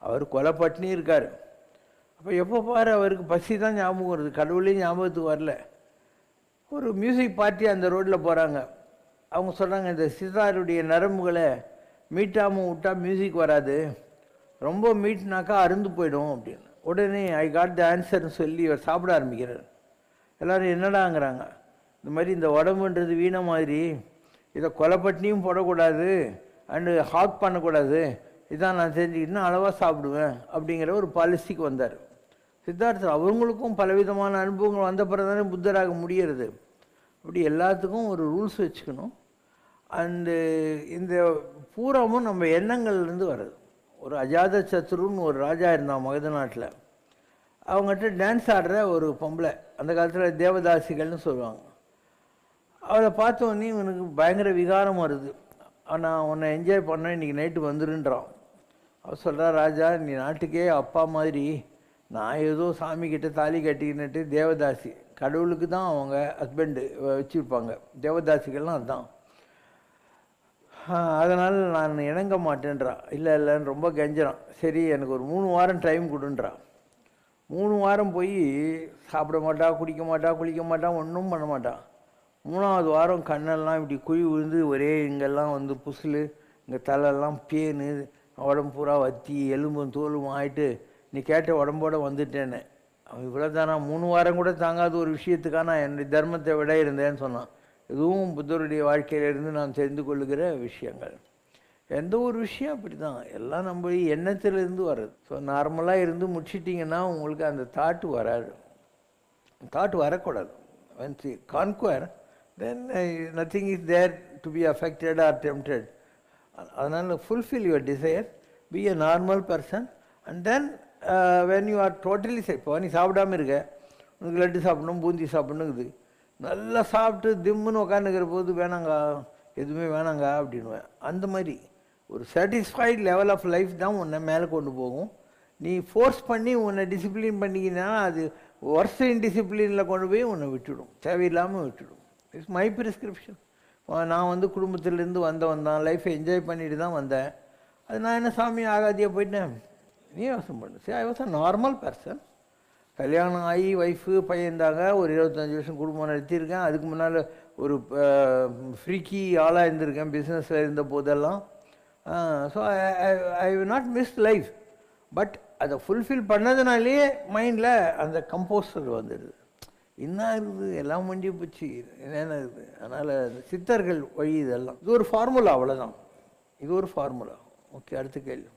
அவர் கொலை பட்டினி இருக்கார். அப்போ எப்போ பாரு அவருக்கு பசி தான் ஞாபகம் வருது, கடவுளையும் ஞாபகத்துக்கு வரல. ஒரு மியூசிக் பார்ட்டி அந்த ரோட்டில் போகிறாங்க. அவங்க சொல்கிறாங்க, இந்த சித்தாருடைய நரம்புகளை மீட்டாமல் விட்டால் மியூசிக் வராது, ரொம்ப மீட்னாக்கா அருந்து போயிடும் அப்படின்னு. உடனே ஐ காட் த ஆன்சர்னு சொல்லி அவர் சாப்பிட ஆரம்பிக்கிறார். எல்லோரும் என்னடாங்கிறாங்க. இந்த மாதிரி இந்த உடம்புன்றது வீணை மாதிரி, இதை கொலைப்பட்டினியும் போடக்கூடாது அண்டு ஹாக் பண்ணக்கூடாது, இதான் நான் தெரிஞ்சுக்கிட்டுனா அளவாக சாப்பிடுவேன் அப்படிங்கிற ஒரு பாலிசிக்கு வந்தார் சித்தார்த்தர். அவங்களுக்கும் பலவிதமான அனுபவங்கள் வந்த பிறகு தானே புத்தராக முடியறது. அப்படி எல்லாத்துக்கும் ஒரு ரூல்ஸ் வச்சுக்கணும். அண்டு இந்த பூராமும் நம்ம எண்ணங்கள்லேருந்து வர்றது. ஒரு அஜாத சத்ருன்னு ஒரு ராஜா இருந்தான் மகத நாட்டில். அவங்ககிட்ட டான்ஸ் ஆடுற ஒரு பொம்பளை, அந்த காலத்தில் தேவதாசிகள்னு சொல்லுவாங்க. அவளை பார்த்தோன்னே இவனுக்கு பயங்கர விகாரம் வருது. நான் உன்னை என்ஜாய் பண்ணேன், இன்றைக்கி நைட்டு வந்துருன்றான். அவள் சொல்கிறா, ராஜா நீ நாட்டுக்கே அப்பா மாதிரி, நான் ஏதோ சாமிக்கிட்ட தாலி கட்டிக்கிட்டு தேவதாசி, கடவுளுக்கு தான் அவங்க ஹஸ்பண்டு வச்சுருப்பாங்க, தேவதாசிகள்லாம் அதுதான், அதனால் நான் இணங்க மாட்டேன்றா. இல்லை இல்லைன்னு ரொம்ப கெஞ்சிறான். சரி எனக்கு ஒரு 3 வாரம் டைம் கொடுன்றா. 3 வாரம் போய் சாப்பிட மாட்டா, குடிக்க மாட்டா, குளிக்க மாட்டா, ஒன்றும் பண்ண மாட்டான். 3ஆவது வாரம் கண்ணெல்லாம் இப்படி குழி விழுந்து ஒரே இங்கெல்லாம் வந்து புசுல், இங்கே தலையெல்லாம் பேனு, உடம்பு பூரா வத்தி எலும்பும் தோலும் ஆகிட்டு நீ கேட்ட உடம்போடு வந்துட்டேன்னு. அவன் இவ்வளோ தானா, 3 வாரம் கூட தாங்காத ஒரு விஷயத்துக்காக நான் என்னுடைய தர்மத்தை விட இருந்தேன்னு சொன்னான். இதுவும் புத்தருடைய வாழ்க்கையிலிருந்து நாம் தெரிந்து கொள்ளுகிற விஷயங்கள். எந்த ஒரு விஷயம் அப்படி தான், எல்லாம் நம்ம எண்ணத்திலிருந்து வர்றது. ஸோ நார்மலாக இருந்து முடிச்சிட்டிங்கன்னா உங்களுக்கு அந்த தாட்டு வராது, தாட் வரக்கூடாது. when you conquer, then nothing is there to be affected or tempted. அதனால் fulfill your desire, be a normal person, and then when you are totally safe. இப்போ நீ சாப்பிடாமல் இருக்க, உனக்கு லட்டு சாப்பிடணும், பூந்தி சாப்பிடணுங்குது, நல்லா சாப்பிட்டு திம்முன்னு உட்காந்துக்கிற போது வேணாங்க, எதுவுமே வேணாங்க அப்படின்வேன். அந்த மாதிரி ஒரு சாட்டிஸ்ஃபைட் லெவல் ஆஃப் லைஃப் தான் உன்னை மேலே கொண்டு போகும். நீ ஃபோர்ஸ் பண்ணி உன்னை டிசிப்ளின் பண்ணிக்கினா அது ஒர்ஸ்ட் இன்டிசிப்ளினில் கொண்டு போய் உன்னை விட்டுடும், தேவையில்லாமல் விட்டுடும். It's my prescription. நான் வந்து குடும்பத்திலேருந்து வந்தவன் தான், லைஃப்பை என்ஜாய் பண்ணிட்டு தான் வந்தேன். அது நான் என்ன சாமி ஆகாதியாக போயிட்டேன், நீ யோசனை பண்ணு. சரி, I was a normal person. கல்யாணம் ஆகி ஒய்ஃபு பையன்தாங்க, ஒரு 25 வருஷம் குடும்பம் நடத்தியிருக்கேன். அதுக்கு முன்னால் ஒரு ஃப்ரீக்கி ஆளாக இருந்திருக்கேன் பிஸ்னஸில் இருந்த போதெல்லாம். So I will not miss life. But அதை ஃபுல்ஃபில் பண்ணதுனாலே மைண்டில் அந்த கம்போஸ்டர் வந்துடுது. என்ன இருக்குது, எல்லாம் மண்டி போச்சு, என்னென்ன இருக்குது. அதனால் சித்தர்கள் வழி இதெல்லாம், இது ஒரு ஃபார்முலா, அவ்வளோதான். இது ஒரு ஃபார்முலா. ஓகே, அடுத்த கேள்வி.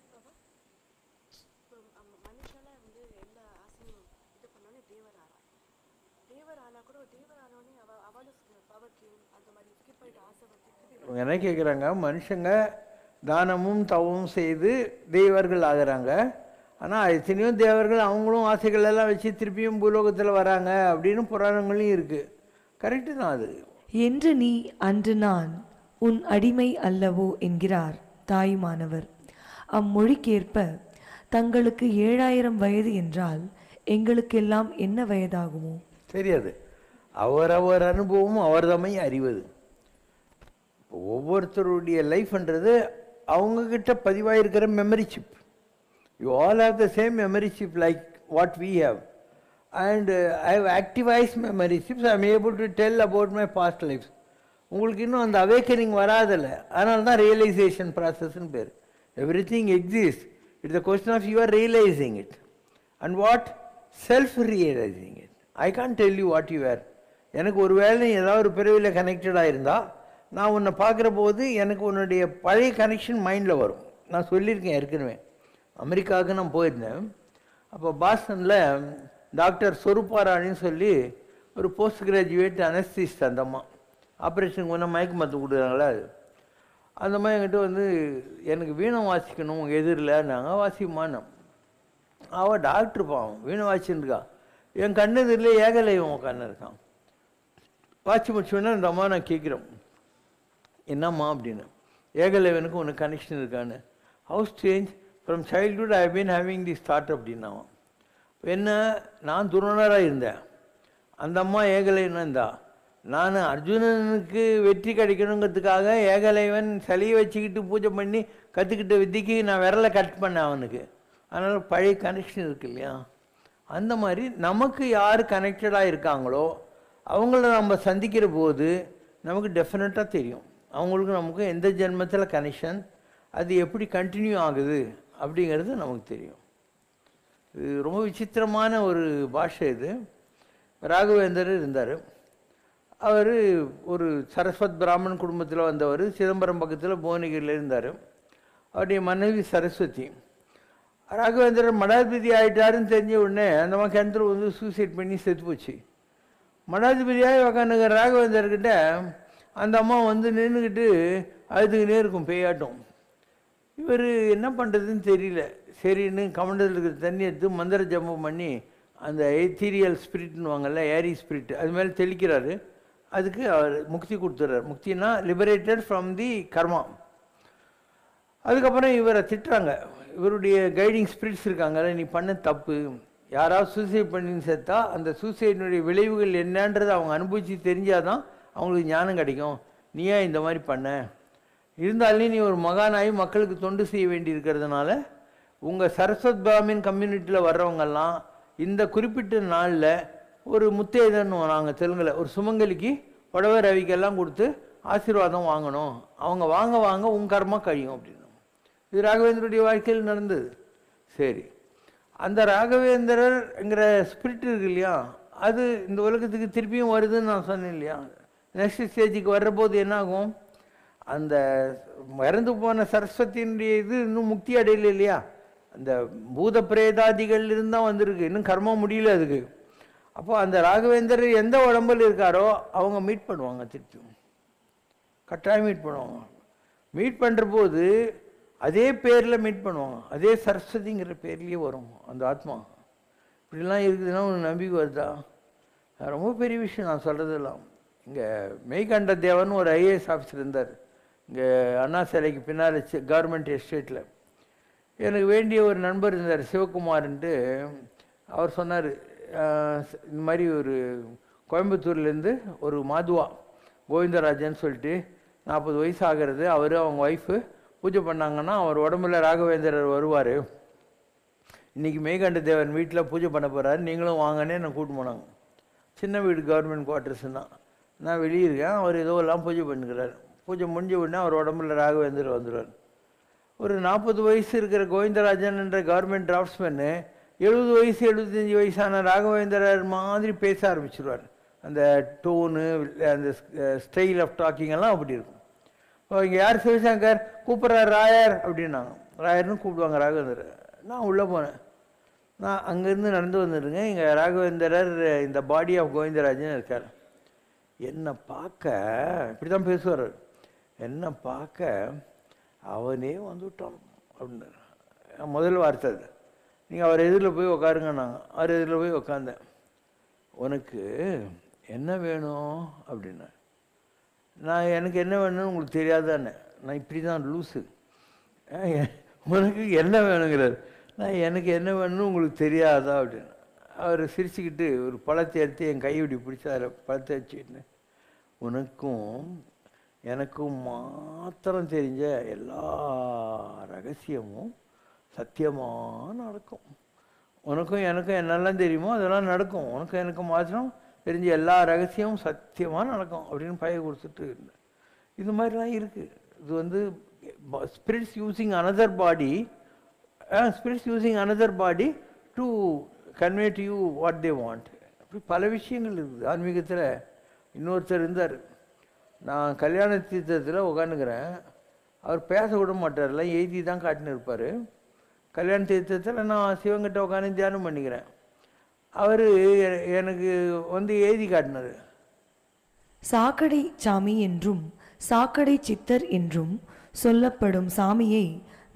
என்ன கேட்குறாங்க, மனுஷங்க தானமும் தவமும் செய்து தெய்வர்கள் ஆகிறாங்க. ஆனால் எத்தனையோ தேவர்கள் அவங்களும் ஆசைகள் எல்லாம் வச்சு திருப்பியும் பூலோகத்தில் வராங்க அப்படின்னு புராணங்களையும் இருக்குது. கரெக்டு தான் அது. என்று நீ அன்று நான் உன் அடிமை அல்லவோ என்கிறார் தாயுமானவர். அம்மொழிக்கேற்ப தங்களுக்கு 7000 வயது என்றால் எங்களுக்கெல்லாம் என்ன வயதாகுமோ தெரியாது. அவரவர் அனுபவமும் அவர்தமை அறிவது. ஒவ்வொருத்தருடைய லைஃப்ன்றது அவங்கக்கிட்ட பதிவாயிருக்கிற memory chip. You all have the same memory chip like what we have. And I have activise memory chips. I am able to tell about my past life. உங்களுக்கு இன்னும் அந்த அவேக்கனிங் வராதில்ல, அதனால தான் ரியலைசேஷன் ப்ராசஸ்ன்னு பேர். Every thing exist, it's a question of your realising it. And what self realising it. I can tell you what you were. எனக்கு ஒரு வேளை ஏதாவது ஒரு பிறவியில் கனெக்டடாக இருந்தால் நான் உன்னை பார்க்குற போது எனக்கு உன்னுடைய பழைய கனெக்ஷன் மைண்டில் வரும். நான் சொல்லியிருக்கேன் ஏற்கனவே. அமெரிக்காவுக்கு நான் போயிருந்தேன். அப்போ பாஸ்டனில் டாக்டர் சொருப்பாராணின்னு சொல்லி ஒரு போஸ்ட் கிராஜுவேட் அனஸ்திஸ்ட். அந்த அம்மா ஆப்ரேஷனுக்கு முன்னே மயக்க மருந்து கொடுக்குறாங்களா அது. அந்த மாதிரி என்கிட்ட வந்து எனக்கு வீணை வாசிக்கணும் எதிரில் நாங்கள் வாசிக்குமான்னு. அவள் டாக்டர் பாவம் வீணை வாசிச்சுருக்கா. என் கண்ணு எதிரில் ஏகலைவன் உட்காந்து இருக்கான். வாட்சி முடிச்சோன்னா இந்த அம்மா நான் கேட்குறோம், என்னம்மா அப்படின்னு. ஏகலைவனுக்கு உனக்கு கனெக்ஷன் இருக்கான்னு. How strange, from childhood I been having this thought அப்படின்னாவான். என்ன, நான் துரோணராக இருந்தேன், அந்த அம்மா ஏகலைவன் இருந்தா. நான் அர்ஜுனனுக்கு வெற்றி கிடைக்கணுங்கிறதுக்காக ஏகலைவன் சிலையை வச்சுக்கிட்டு பூஜை பண்ணி கற்றுக்கிட்ட வித்திக்கு நான் விரலை கட் பண்ணேன் அவனுக்கு. அதனால் பழைய கனெக்ஷன் இருக்கு இல்லையா. அந்த மாதிரி நமக்கு யார் கனெக்டடாக இருக்காங்களோ அவங்கள நம்ம சந்திக்கிற போது நமக்கு டெஃபினட்டாக தெரியும் அவங்களுக்கு நமக்கு எந்த ஜென்மத்தில் கனெக்ஷன், அது எப்படி கண்டினியூ ஆகுது அப்படிங்கிறது நமக்கு தெரியும். இது ரொம்ப விசித்திரமான ஒரு பாஷை இது. ராகவேந்தர் இருந்தார். அவர் ஒரு சரஸ்வத் பிராமணன் குடும்பத்தில் வந்தவர். சிதம்பரம் பக்கத்தில் புவனகிரியில் இருந்தார். அவருடைய மனைவி சரஸ்வதி. ராகவேந்திரர் மடாதிபதி ஆகிட்டாருன்னு தெரிஞ்ச உடனே அந்த மாதிரி கிணத்துல வந்து சூசைட் பண்ணி செத்து போச்சு. மடாதிபதியாக உக்காந்துக்கிற ராகவேந்தர்கிட்ட அந்த அம்மா வந்து நின்றுக்கிட்டு அழுதுகிட்டே இருக்கும் பேயாட்டம். இவர் என்ன பண்ணுறதுன்னு தெரியல. சரின்னு கமண்டத்தில் இருக்கிற தண்ணி எடுத்து மந்திர ஜம்பம் பண்ணி அந்த எத்தீரியல் ஸ்பிரிட்னு வாங்கல, ஏரி ஸ்பிரிட், அது மேலே தெளிக்கிறாரு. அதுக்கு அவர் முக்தி கொடுத்துட்றார். முக்தினா லிபரேட்டட் ஃப்ரம் தி கர்மா. அதுக்கப்புறம் இவரை திட்டுறாங்க. இவருடைய கைடிங் ஸ்பிரிட்ஸ் இருக்காங்கல்ல, நீ பண்ண தப்பு, யாராவது சூசைட் பண்ணி சேர்த்தா அந்த சூசைடினுடைய விளைவுகள் என்னன்றது அவங்க அனுபவித்து தெரிஞ்சாதான் அவங்களுக்கு ஞானம் கிடைக்கும். நீ ஏன் இந்த மாதிரி பண்ண, இருந்தாலும் நீ ஒரு மகானாகி மக்களுக்கு தொண்டு செய்ய வேண்டி இருக்கிறதுனால உங்கள் சரஸ்வத் பிராமின் கம்யூனிட்டியில் வர்றவங்கெல்லாம் இந்த குறிப்பிட்ட நாளில் ஒரு முத்தேதன்னு நாங்கள் தெலுங்கில் ஒரு சுமங்கலிக்கு புடவை ரவிக்கெல்லாம் கொடுத்து ஆசீர்வாதம் வாங்கணும். அவங்க வாங்க வாங்க உன் கர்மா கழியும் அப்படின்னு. இது ராகவேந்தருடைய வாழ்க்கையில் நடந்தது. சரி, அந்த ராகவேந்திரர்ங்கிற ஸ்பிரிட் இருக்கு இல்லையா, அது இந்த உலகத்துக்கு திருப்பியும் வருதுன்னு நான் சொன்னேன் இல்லையா. நெக்ஸ்ட் ஸ்டேஜுக்கு வர்றபோது என்ன ஆகும், அந்த இறந்து போன சரஸ்வதியினுடைய இது இன்னும் முக்தி அடையல இல்லையா, அந்த பூத பிரேதாதிகள் இருந்தால் வந்திருக்கு, இன்னும் கர்மம் முடியல அதுக்கு. அப்போ அந்த ராகவேந்தர் எந்த உடம்பில் இருக்காரோ அவங்க மீட் பண்ணுவாங்க, திருப்பியும் கட்டாயம் மீட் பண்ணுவாங்க. மீட் பண்ணுற போது அதே பேரில் மீட் பண்ணுவாங்க, அதே சரஸ்வதிங்கிற பேர்லேயே வரும் அந்த ஆத்மா. இப்படிலாம் இருக்குதுன்னா ஒரு நம்பிக்கை வருதா? ரொம்ப பெரிய விஷயம் நான் சொல்கிறதெல்லாம். இங்கே மெய்கண்ட தேவன் ஒரு ஐஏஎஸ் ஆஃபீஸர் இருந்தார் இங்கே அண்ணா சிலைக்கு பின்னால் கவர்மெண்ட் எஸ்டேட்டில். எனக்கு வேண்டிய ஒரு நண்பர் இருந்தார் சிவகுமார்ன்ட்டு. அவர் சொன்னார், இந்த மாதிரி ஒரு கோயம்புத்தூர்லேருந்து ஒரு மாதுவா கோவிந்தராஜன் சொல்லிட்டு 40 வயசு ஆகிறது, அவர் அவங்க ஒய்ஃபு பூஜை பண்ணாங்கன்னா அவர் உடம்புல ராகவேந்திரர் வருவார், இன்றைக்கி மெய்கண்ட தேவன் வீட்டில் பூஜை பண்ண போகிறாரு, நீங்களும் வாங்கன்னே நான் கூப்பிட்டு போனாங்க. சின்ன வீடு கவர்மெண்ட் குவார்ட்டர்ஸ்னா நான் வெளியே இருக்கேன். அவர் ஏதோ எல்லாம் பூஜை பண்ணிக்கிறார். பூஜை முடிஞ்ச உடனே அவர் உடம்புல ராகவேந்தர் வந்துடுவார். ஒரு 40 வயசு இருக்கிற கோவிந்தராஜன் என்ற கவர்மெண்ட் டிராஃப்ட்ஸ்மேனு 70 வயசு 75 வயசான ராகவேந்திரர் மாதிரி பேச ஆரம்பிச்சிடுவார். அந்த டோனு, அந்த ஸ்டைல் ஆஃப் டாக்கிங் எல்லாம் அப்படி இருக்கும். இப்போ இங்கே யார் சிவசங்கர் கூப்பிட்றார் ராயர் அப்படின்னாங்க. ராயர்னு கூப்பிடுவாங்க ராகவேந்தர். நான் உள்ளே போனேன். நான் அங்கேருந்து நடந்து வந்துடுங்க, இங்கே ராகவேந்திரர் இந்த பாடி ஆஃப் கோவிந்தராஜன் இருக்கார். என்னை பார்க்க இப்படி தான் பேசுவார். என்னை பார்க்க அவனே வந்துவிட்டான் அப்படின்னு முதல் வார்த்தை அது. நீங்கள் அவர் எதிரில் போய் உட்காருங்க. நாங்கள் அவர் எதிரில் போய் உட்காந்தேன். உனக்கு என்ன வேணும் அப்படின்னா, நான் எனக்கு என்ன வேணும்னு உங்களுக்கு தெரியாதானே, நான் இப்படி தான் லூஸு. உனக்கு என்ன வேணுங்கிறார். நான் எனக்கு என்ன வேணும்னு உங்களுக்கு தெரியாதா அப்படின்னு. அவர் சிரிச்சுக்கிட்டு ஒரு பழத்தை எடுத்து என் கைவிடி பிடிச்சி அதில் பழத்தை வச்சுக்கிட்டு, உனக்கும் எனக்கும் மாத்திரம் தெரிஞ்ச எல்லா ரகசியமும் சத்தியமாக நடக்கும். உனக்கும் எனக்கும் என்னெல்லாம் தெரியுமோ அதெல்லாம் நடக்கும். உனக்கும் எனக்கு மாத்திரம் தெரிஞ்ச எல்லா ரகசியமும் சத்தியமாக நடக்கும் அப்படின்னு பய கொடுத்துட்டு இருந்தேன். இது மாதிரிலாம் இருக்குது. இது வந்து spirits using another body, spirits using another body to convey to you what they want. அப்படி பல விஷயங்கள் இருக்குது ஆன்மீகத்தில். இன்னொருத்தர் இருந்தார், நான் கல்யாண தீர்த்தத்தில் உட்காந்துக்கிறேன், அவர் பேச விட மாட்டார், எல்லாம் எழுதி தான் காட்டின்னு இருப்பார். கல்யாண தீர்த்தத்தில் நான் சிவங்கிட்ட உட்காந்து தியானம் பண்ணிக்கிறேன். அவர் எனக்கு வந்து எழுதி காட்டினார். சாக்கடை சாமி என்றும் சாக்கடை சித்தர் என்றும் சொல்லப்படும் சாமியை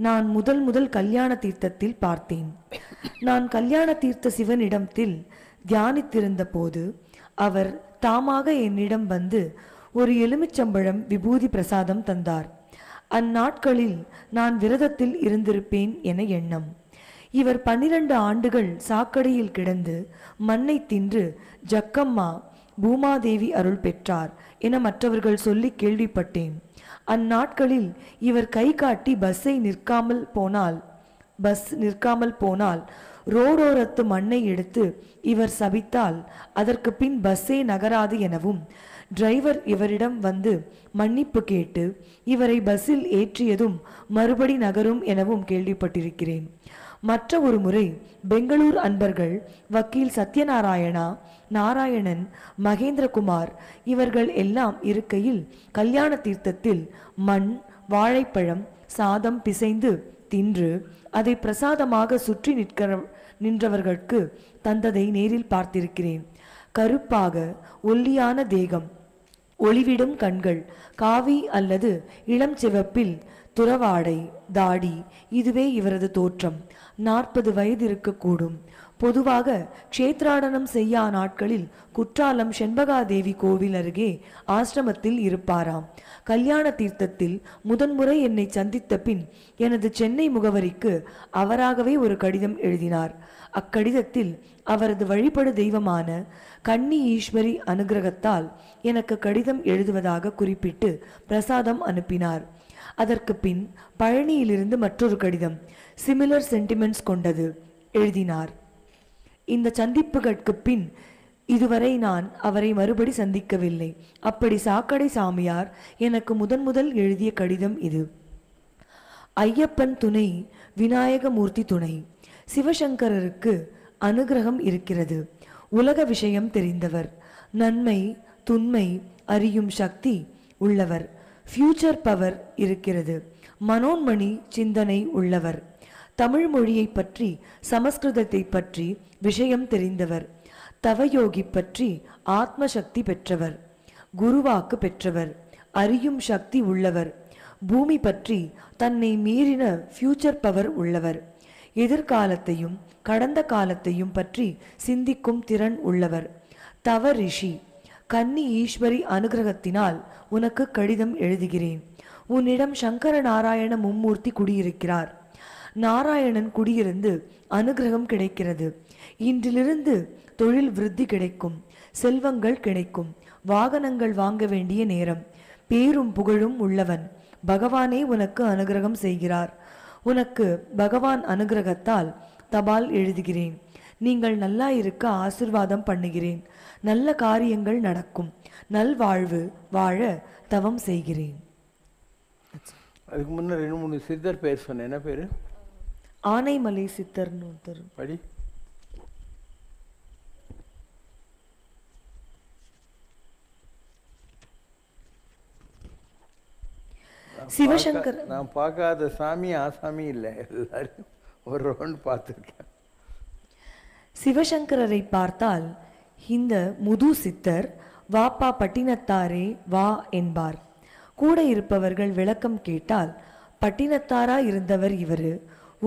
நான் முதல் கல்யாண தீர்த்தத்தில் பார்த்தேன். நான் கல்யாண தீர்த்த சிவனிடத்தில் தியானித்திருந்த போது அவர் தாமாக என்னிடம் வந்து ஒரு எலுமிச்சம்பழம் விபூதி பிரசாதம் தந்தார். அந்நாட்களில் நான் விரதத்தில் இருந்திருப்பேன் என எண்ணம். இவர் 12 ஆண்டுகள் சாக்கடையில் கிடந்து மண்ணை தின்று ஜக்கம்மா பூமாதேவி அருள் பெற்றார் என மற்றவர்கள் சொல்லி கேள்விப்பட்டேன். அந்நாட்களில் இவர் கை காட்டி பஸ் நிற்காமல் போனால் ரோடோரத்து மண்ணை எடுத்து இவர் சபித்தால் அதற்கு பின் பஸ்ஸே நகராது எனவும் டிரைவர் இவரிடம் வந்து மன்னிப்பு கேட்டு இவரை பஸ்ஸில் ஏற்றியதும் மறுபடி நகரும் எனவும் கேள்விப்பட்டிருக்கிறேன். மற்ற ஒரு முறை பெங்களூர் அன்பர்கள் வக்கீல் சத்யநாராயணா, நாராயணன், மகேந்திரகுமார் இவர்கள் எல்லாம் இருக்கையில் கல்யாண தீர்த்தத்தில் மண், வாழைப்பழம், சாதம் பிசைந்து தின்று அதை பிரசாதமாக சுற்றி நின்றவர்களுக்கு தந்ததை நேரில் பார்த்திருக்கிறேன். கருப்பாக ஒல்லியான தேகம், ஒளிவிடும் கண்கள், காவி அல்லது இளம் சிவப்பில் துறவாடை, தாடி, இதுவே இவரது தோற்றம். 40 வயது இருக்கக்கூடும். பொதுவாக க்ஷேத்ராடனம் செய்யா நாட்களில் குற்றாலம் செண்பகாதேவி கோவில் அருகே ஆசிரமத்தில் இருப்பாராம். கல்யாண தீர்த்தத்தில் முதன்முறை என்னை சந்தித்த பின் எனது சென்னை முகவரிக்கு அவராகவே ஒரு கடிதம் எழுதினார். அக்கடிதத்தில் அவரது வழிபடு தெய்வமான கன்னி ஈஸ்வரி அனுகிரகத்தால் எனக்கு கடிதம் எழுதுவதாக குறிப்பிட்டு பிரசாதம் அனுப்பினார். அதற்கு பின் பழனியிலிருந்து மற்றொரு கடிதம் சிமிலர் சென்டிமெண்ட்ஸ் கொண்டது எழுதினார். இந்த சந்திப்புகளுக்கு பின் இதுவரை நான் அவரை மறுபடி சந்திக்கவில்லை. அப்படி சாக்கடை சாமியார் எனக்கு முதல் எழுதிய கடிதம் இது. ஐயப்பன் துணை, விநாயகமூர்த்தி துணை. சிவசங்கரருக்கு அனுகிரகம் இருக்கிறது. உலக விஷயம் தெரிந்தவர், நன்மை துன்மை அறியும் சக்தி உள்ளவர், ஃபியூச்சர் பவர் இருக்கிறது, மனோன்மணி சிந்தனை உள்ளவர், தமிழ் மொழியை பற்றி சமஸ்கிருதத்தை பற்றி விஷயம் தெரிந்தவர், தவயோகி பற்றி ஆத்ம சக்தி பெற்றவர், குருவாக்கு பெற்றவர், அறியும் சக்தி உள்ளவர், பூமி பற்றி தன்னை மீறின ஃபியூச்சர் பவர் உள்ளவர், எதிர்காலத்தையும் கடந்த காலத்தையும் பற்றி சிந்திக்கும் திறன் உள்ளவர், தவ ரிஷி. கன்னி ஈஸ்வரி அனுகிரகத்தினால் உனக்கு கடிதம் எழுதுகிறேன். உன்னிடம் சங்கர நாராயண மும்மூர்த்தி குடியிருக்கிறார். நாராயணன் குடியிருந்து அனுகிரகம் கிடைக்கிறது. இன்றிலிருந்து தொழில் விருத்தி கிடைக்கும், செல்வங்கள் கிடைக்கும், வாகனங்கள் வாங்க வேண்டிய நேரம், பேரும் புகழும் உள்ளவன் பகவானே உனக்கு அனுகிரகம் செய்கிறார். உனக்கு பகவான் அனுகிரகத்தால் தபால் எழுதுகிறேன். நீங்கள் நல்லா இருக்க ஆசிர்வாதம் பண்ணுகிறேன். நல்ல காரியங்கள் நடக்கும். நல்வாழ்வு வாழ தவம் செய்கிறேன். அதுக்கு முன்ன 2-3 சித்தர் பேர் சொன்னேன். என்ன பேரு? ஆனைமலை சித்தர்னு ஒருத்தர். படி. சிவசங்கர். நான் பார்க்காத சாமி ஆசாமி இல்லை, எல்லாரும் ஒரு ரவுண்ட் பார்த்துருக்கேன். சிவசங்கரரை பார்த்தால் இந்த முது சித்தர் வாப்பா பட்டினத்தாரே வா என்பார். கூட இருப்பவர்கள் விளக்கம் கேட்டால் பட்டினத்தாரா இருந்தவர் இவரு,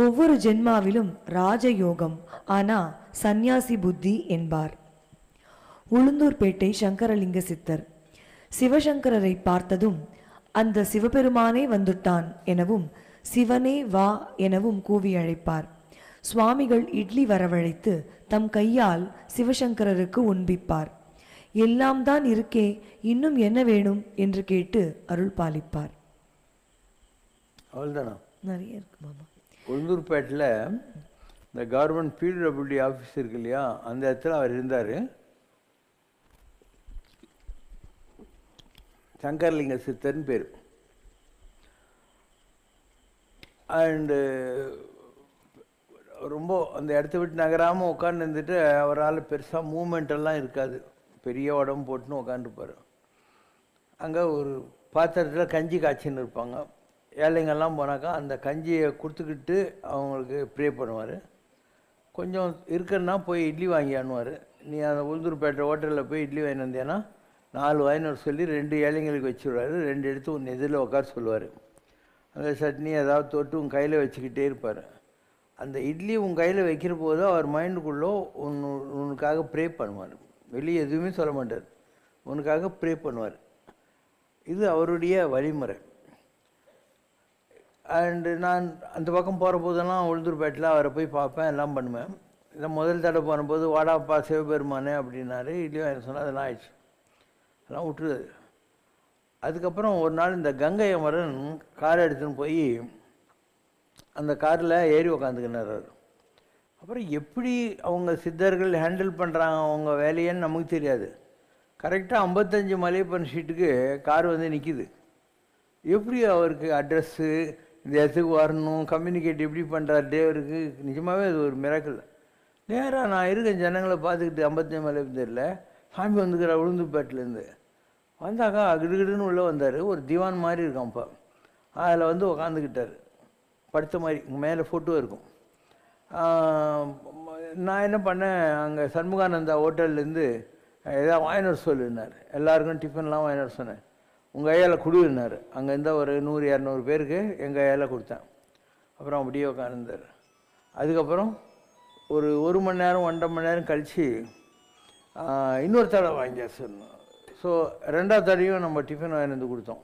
ஒவ்வொரு ஜென்மாவிலும் ராஜயோகம், ஆனா சந்நியாசி புத்தி என்பார். உளுந்தூர்பேட்டை சங்கரலிங்க சித்தர் சிவசங்கரரை பார்த்ததும் அந்த சிவபெருமானே வந்துட்டான் எனவும் சிவனே வா எனவும் கூவி அழைப்பார். சுவாமிகள் இட்லி வரவழைத்து தம் கையால் சிவசங்கரருக்கு உண்பிப்பார். எல்லாம் தான் இருக்கே, இன்னும் என்ன வேணும் என்று கேட்டு அருள் பாலிப்பார். அவ்வளோதானா? நிறைய இருக்கு மாமா. உளுந்தூர்பேட்டில் இந்த கவர்மெண்ட் பிடபிள்யூடி ஆஃபீஸ் இருக்கு இல்லையா, அந்த இடத்துல அவர் இருந்தார். சங்கரலிங்க சித்தர்னு பேர். அண்டு ரொம்ப அந்த இடத்த விட்டு நகராமல் உட்காந்து இருந்துட்டு அவரால் பெருசாக மூமெண்டெல்லாம் இருக்காது, பெரிய உடம்பு போட்டுன்னு உட்காந்துருப்பார். அங்கே ஒரு பாத்திரத்தில் கஞ்சி காய்ச்சின்னு இருப்பாங்க. ஏழைங்கெல்லாம் போனாக்கா அந்த கஞ்சியை கொடுத்துக்கிட்டு அவங்களுக்கு ப்ரே பண்ணுவார். கொஞ்சம் இருக்குன்னா போய் இட்லி வாங்கியானுவார். நீ அந்த உளுந்தூர்பேட்டை ஹோட்டலில் போய் இட்லி வாங்கி வந்தேன்னா 4 வாங்கினு சொல்லி 2 ஏழைங்களுக்கு வச்சுருவார். 2 எடுத்து ஒன்று எதிரில் உட்கார சொல்லுவார். அந்த சட்னி ஏதாவது தொட்டு உன் கையில் வச்சுக்கிட்டே இருப்பார். அந்த இட்லி உன் கையில் வைக்கிற போது அவர் மைண்டுக்குள்ளே உனக்காக ப்ரே பண்ணுவார். வெளியே எதுவுமே சொல்ல மாட்டார், உனக்காக ப்ரே பண்ணுவார். இது அவருடைய வழிமுறை. அண்டு நான் அந்த பக்கம் போகிற போதெல்லாம் உளுந்தூர்பேட்டில் அவரை போய் பார்ப்பேன், எல்லாம் பண்ணுவேன். இதை முதல் தடவை போகும்போது வாடாப்பா சிவபெருமானே அப்படின்னாரு. இட்லி வாங்கி சொன்னால் அதெல்லாம் ஆயிடுச்சு, அதெல்லாம் விட்டுருது. அதுக்கப்புறம் ஒரு நாள் இந்த கங்கை அமரன் கார் எடுத்துன்னு போய் அந்த காரில் ஏறி உக்காந்துக்கினார். அப்புறம் எப்படி அவங்க சித்தர்கள் ஹேண்டில் பண்ணுறாங்க அவங்க வேலையன்னு நமக்கு தெரியாது. கரெக்டாக 55 மலையப்பன் ஷீட்டுக்கு கார் வந்து நிற்கிது. எப்படி அவருக்கு அட்ரஸ்ஸு, இந்த இடத்துக்கு வரணும், கம்யூனிகேட் எப்படி பண்ணுறார் தேவருக்கு, நிஜமாகவே அது ஒரு மிராக்கிள். நேராக நான் இருக்கேன் ஜனங்களை பார்த்துக்கிட்டு 55 மலையப்பன் தெரியல, சாமி வந்துக்கிற உளுந்தூர்பேட்டிலேருந்து வந்தாக்கா கிடுகிடுன்னு உள்ளே வந்தார். ஒரு திவான் மாதிரி இருக்கான்ப்பா, அதில் வந்து உக்காந்துக்கிட்டார் படுத்த மாதிரி. மேலே ஃபோட்டோ இருக்கும். நான் என்ன பண்ணேன், அங்கே சண்முகானந்தா ஹோட்டல்லேருந்து எதாவது வாங்கினு சொல்லினார். எல்லாருக்கும் டிஃபன்லாம் வாங்கினு சொன்னேன். உங்கள் கையால் கொடுன்னார். அங்கே இருந்தால் ஒரு 100-200 பேருக்கு எங்கள் கையால் கொடுத்தேன். அப்புறம் அப்படியே உட்காந்துருந்தார். அதுக்கப்புறம் ஒரு 1 மணி நேரம் 1.5 மணி நேரம் கழித்து இன்னொரு தடவை வாங்கியா சொன்னோம். ஸோ 2வது தடவையும் நம்ம டிஃபன் வாங்கி வந்து கொடுத்தோம்.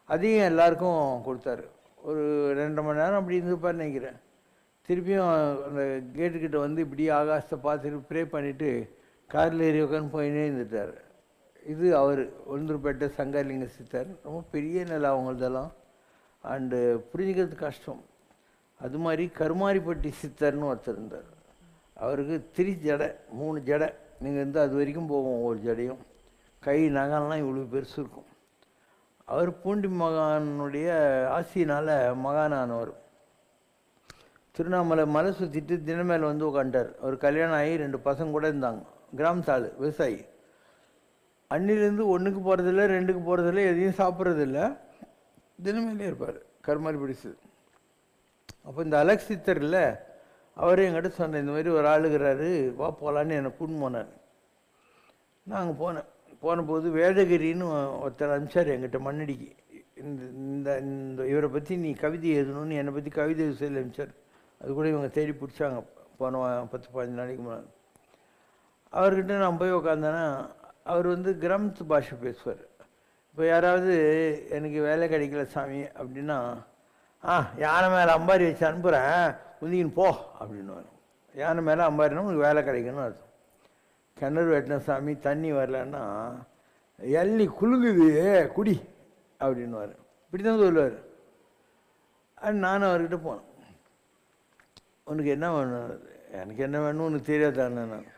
அதையும் எல்லாருக்கும் கொடுத்தாரு. ஒரு 2.5 மணி நேரம் அப்படி இருந்துப்பார் நினைக்கிறேன். திருப்பியும் அந்த கேட்டுக்கிட்ட வந்து இப்படி ஆகாசத்தை பார்த்துட்டு ப்ரே பண்ணிவிட்டு காரில் ஏறி உட்காந்து போயினே இருந்துட்டார். இது அவர் உளுந்தூர்பேட்டை சங்கரலிங்க சித்தர். ரொம்ப பெரிய நிலை அவங்களதெல்லாம். அண்டு புரிஞ்சுக்கிறது கஷ்டம். அது மாதிரி கருமாரிப்பட்டி சித்தர்னு ஒருத்தர் இருந்தார். அவருக்கு 3 ஜடை 3 ஜடை. நீங்கள் வந்து அது வரைக்கும் போவோம் ஒரு ஜடையும். கை நகம்லாம் இவ்வளோ பெருசு இருக்கும். அவர் பூண்டி மகானுடைய ஆசினால் மகானானவர். திருவண்ணாமலை மலை சுற்றிட்டு தினமேல வந்து உட்காந்துட்டார். அவர் கல்யாணம் ஆகி 2 பசங்க கூட இருந்தாங்க. கிராமத்தாள், விவசாயி. அன்னிலேருந்து 1க்கு போகிறதில்ல, 2க்கு போகிறதில்ல, எதையும் சாப்பிட்றதில்ல, தினமேலே இருப்பார். கருமாரி பிடிச்சது. அப்போ இந்த அலெக்ஸ் சித்தர் இல்லை, அவரே என்கிட்ட சொன்னேன், இந்த மாதிரி ஒரு ஆளுகிறாரு, வா போகலான்னு என்னை கூட்டின்னு போனார். நான் அங்கே போன போது வேதகிரின்னு ஒருத்தர் அனுப்பிச்சார் என்கிட்ட மண்ணடிக்கு. இந்த இவரை பற்றி நீ கவிதை எழுதணும்னு என்னை பற்றி கவிதை எழுதி அனுப்பிச்சார். அது கூட இவங்க தேடி பிடிச்சாங்க போன 10-15 நாளைக்கு முன்னாடி. அவர்கிட்ட நான் போய் உக்காந்தேன்னா அவர் வந்து கிராமத்து பாஷை பேசுவார். இப்போ யாராவது எனக்கு வேலை கிடைக்கல சாமி அப்படின்னா, யானை மேலே அம்பாரி வச்சு அனுப்புகிறேன், உந்திக்கின்னு போ அப்படின்னு வரும். யானை மேலே அம்பாரினா உனக்கு வேலை கிடைக்கணும்னு அர்த்தம். கிணறு வெட்டின சாமி தண்ணி வரலன்னா, எள்ளி குலுங்குது குடி அப்படின்னுவார். இப்படி தான் சொல்லுவார். நானும் அவர்கிட்ட போனேன். உனக்கு என்ன வேணும்? எனக்கு என்ன வேணும் உனக்கு தெரியாதானே. நான்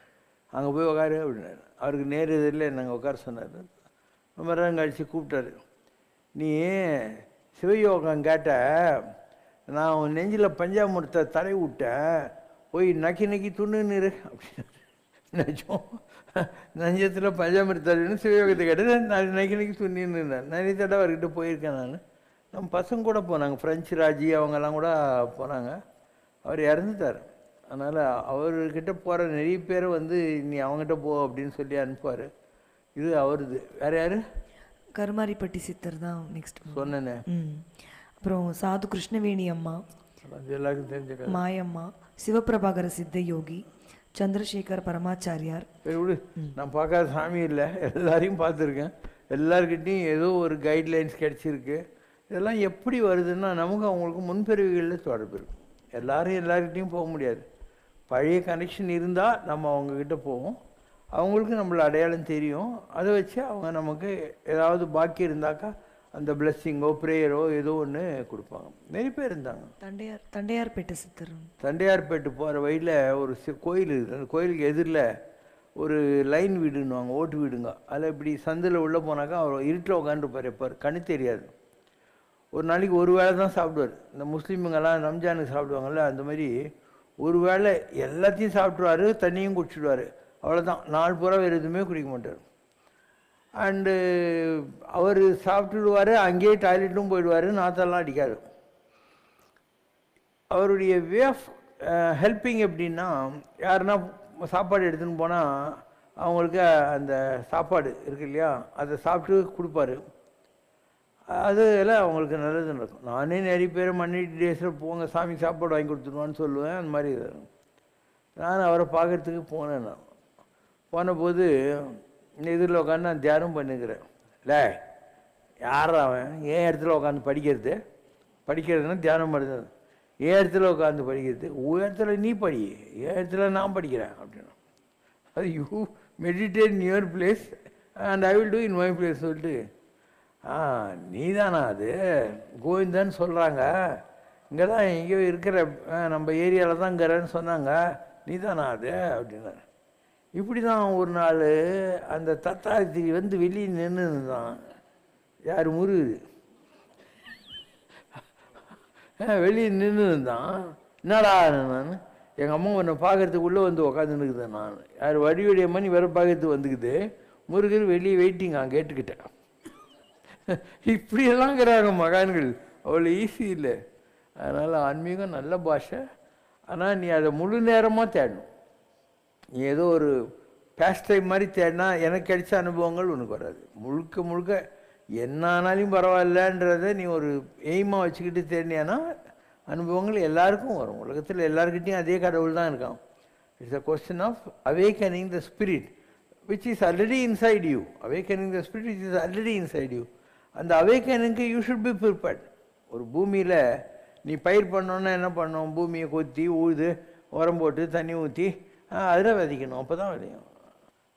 அங்கே போய் உட்காரு அப்படின்னாரு. அவருக்கு நேர் எதிரில் என்னங்க உட்கார சொன்னார். ரொம்ப நேரம் கழித்து கூப்பிட்டாரு. நீ சிவயோகம் கேட்ட, நான் உன் நெஞ்சில் பஞ்சாமிரத்தை தடை விட்டேன், போய் நக்கி துண்ணுன்னு இரு அப்படின்னாரு. நிஜம், நஞ்சத்தில் பஞ்சாமிரத்தை தடவைன்னு சிவயோகத்தை கேட்டேன். நான் நக்கி துண்ணின்னு இருந்தேன். நிறைய தடவை அவர்கிட்ட போயிருக்கேன். நம்ம பசங்க கூட போனாங்க, ஃப்ரெஞ்சு ராஜி அவங்கெல்லாம் கூட போனாங்க. அவர் இறந்துட்டார். அதனால் அவர்கிட்ட போகிற நிறைய பேரை வந்து நீ அவங்ககிட்ட போ அப்படின்னு சொல்லி அனுப்புவார். இது அவருது. வேறு யார்? கருமாரிப்பட்டி சித்தர் தான் நெக்ஸ்ட் சொன்னேனே. அப்புறம் சாது கிருஷ்ணவேணி அம்மா, எல்லாருக்கும் தெரிஞ்ச மாயம்மா, சிவபிரபாகர சித்த யோகி, சந்திரசேகர் பரமாச்சாரியார். விடு, நான் பார்க்காத சாமி இல்லை, எல்லாரையும் பார்த்துருக்கேன். எல்லாருக்கிட்டையும் ஏதோ ஒரு கைட்லைன்ஸ் கிடச்சிருக்கு. இதெல்லாம் எப்படி வருதுன்னா, நமக்கு அவங்களுக்கு முன்பிறவிகளில் தொடர்பு இருக்கும். எல்லாரும் எல்லாருக்கிட்டையும் போக முடியாது. பழைய கனெக்ஷன் இருந்தால் நம்ம அவங்கக்கிட்ட போவோம். அவங்களுக்கு நம்மளை அடையாளம் தெரியும். அதை வச்சு அவங்க நமக்கு ஏதாவது பாக்கி இருந்தாக்கா அந்த பிளெஸ்ஸிங்கோ ப்ரேயரோ ஏதோ ஒன்று கொடுப்பாங்க. நிறைய பேர் இருந்தாங்க. தண்டையார்பேட்டை சித்தர். தண்டையார்பேட்டு போகிற வழியில் ஒரு கோயில் இருக்குது. அந்த கோயிலுக்கு எதிரில் ஒரு லைன் வீடுன்னுவாங்க, ஓட்டு வீடுங்க. அதில் இப்படி சந்தில் உள்ளே போனாக்கா அவர் இருட்டில் உட்காந்துருப்பார். எப்போ கண்ணு தெரியாது. ஒரு நாளைக்கு ஒரு வேளை தான் சாப்பிடுவார். இந்த முஸ்லீமுங்கெல்லாம் ரம்ஜானுக்கு சாப்பிடுவாங்கள்ல, அந்த மாதிரி ஒரு வேளை எல்லாத்தையும் சாப்பிட்ருவார், தண்ணியும் குடிச்சிடுவார். அவ்வளோதான், நாள் பூரா வேறு எதுவுமே குடிக்க மாட்டார். அண்டு அவர் சாப்பிட்டுடுவார், அங்கேயே டாய்லெட்டும் போயிடுவார், நாத்தெல்லாம் அடிக்காது. அவருடைய வே ஆஃப் ஹெல்ப்பிங் எப்படின்னா, யாருன்னா சாப்பாடு எடுத்துன்னு போனால் அவங்களுக்கு அந்த சாப்பாடு இருக்கு இல்லையா, அதை சாப்பிட்டு கொடுப்பாரு. அது எல்லாம் அவங்களுக்கு நல்லது நடக்கும். நானே நிறைய பேர் மன்னிட்டு டேஸில் போங்க சாமி சாப்பாடு வாங்கி கொடுத்துருவான்னு சொல்லுவேன். அந்த மாதிரி நான் அவரை பார்க்குறதுக்கு போனேன். நான் போனபோது எதிரில் உட்காந்து நான் தியானம் பண்ணிக்கிறேன். இல்லை யார் அவன் ஏன் இடத்துல உட்காந்து படிக்கிறதுனா தியானம் பண்ணுறது, ஏன் இடத்துல உட்காந்து படிக்கிறது, உன் இடத்துல நீ படி, என் இடத்துல நான் படிக்கிறேன் அப்படின்னா. அது you meditate in your place and I will do in my place சொல்லிட்டு, நீ தானா அது கோவிந்தான்னு சொல்கிறாங்க, இங்கே தான் எங்கேயோ இருக்கிற நம்ம ஏரியாவில் தான் இருக்கிறேன்னு சொன்னாங்க, நீ தானா அது அப்படின்னா. இப்படி தான் ஒரு நாள் அந்த தத்தாத்தி வந்து வெளியே நின்று தான், யார் முருகுது வெளியே நின்று தான், என்னடா நான் எங்கள் அம்மா உன்னை பார்க்கறதுக்குள்ளே வந்து உக்காந்துன்னுக்குது. நான் யார் வடிவடைய மணி வர பார்க்கறதுக்கு வந்துக்குது, முருகர் வெளியே வெயிட்டிங் நான் கேட்டுக்கிட்டேன். இப்படியெல்லாம் இருக்கிறாங்க மகான்கள், அவ்வளோ ஈஸி இல்லை. அதனால் ஆன்மீகம் நல்ல பாஷை, ஆனால் நீ அதை முழு நேரமாக தேடணும். நீ ஏதோ ஒரு பேஸ்ட் டைம் மாதிரி தேடினா எனக்கு கிடைச்ச அனுபவங்கள் உனக்கு வராது. முழுக்க முழுக்க என்ன ஆனாலும் பரவாயில்லன்றதை நீ ஒரு எய்மாக வச்சுக்கிட்டு தேடினியானா அனுபவங்கள் எல்லாருக்கும் வரும். உலகத்தில் எல்லாருக்கிட்டையும் அதே கடவுள் தான் இருக்கான். It's a question of awakening the spirit which is already inside you. Awakening the spirit which is already inside you. அந்த அவேக்கனிங்க்கு யூ ஷுட் பி ப்ரிப்பேர்ட். ஒரு பூமியில் நீ பயிர் பண்ணோன்னா என்ன பண்ணோம், பூமியை கொத்தி உழுது உரம் போட்டு தண்ணி ஊற்றி அதில் விதைக்கணும், அப்போ தான் விதைக்கும்.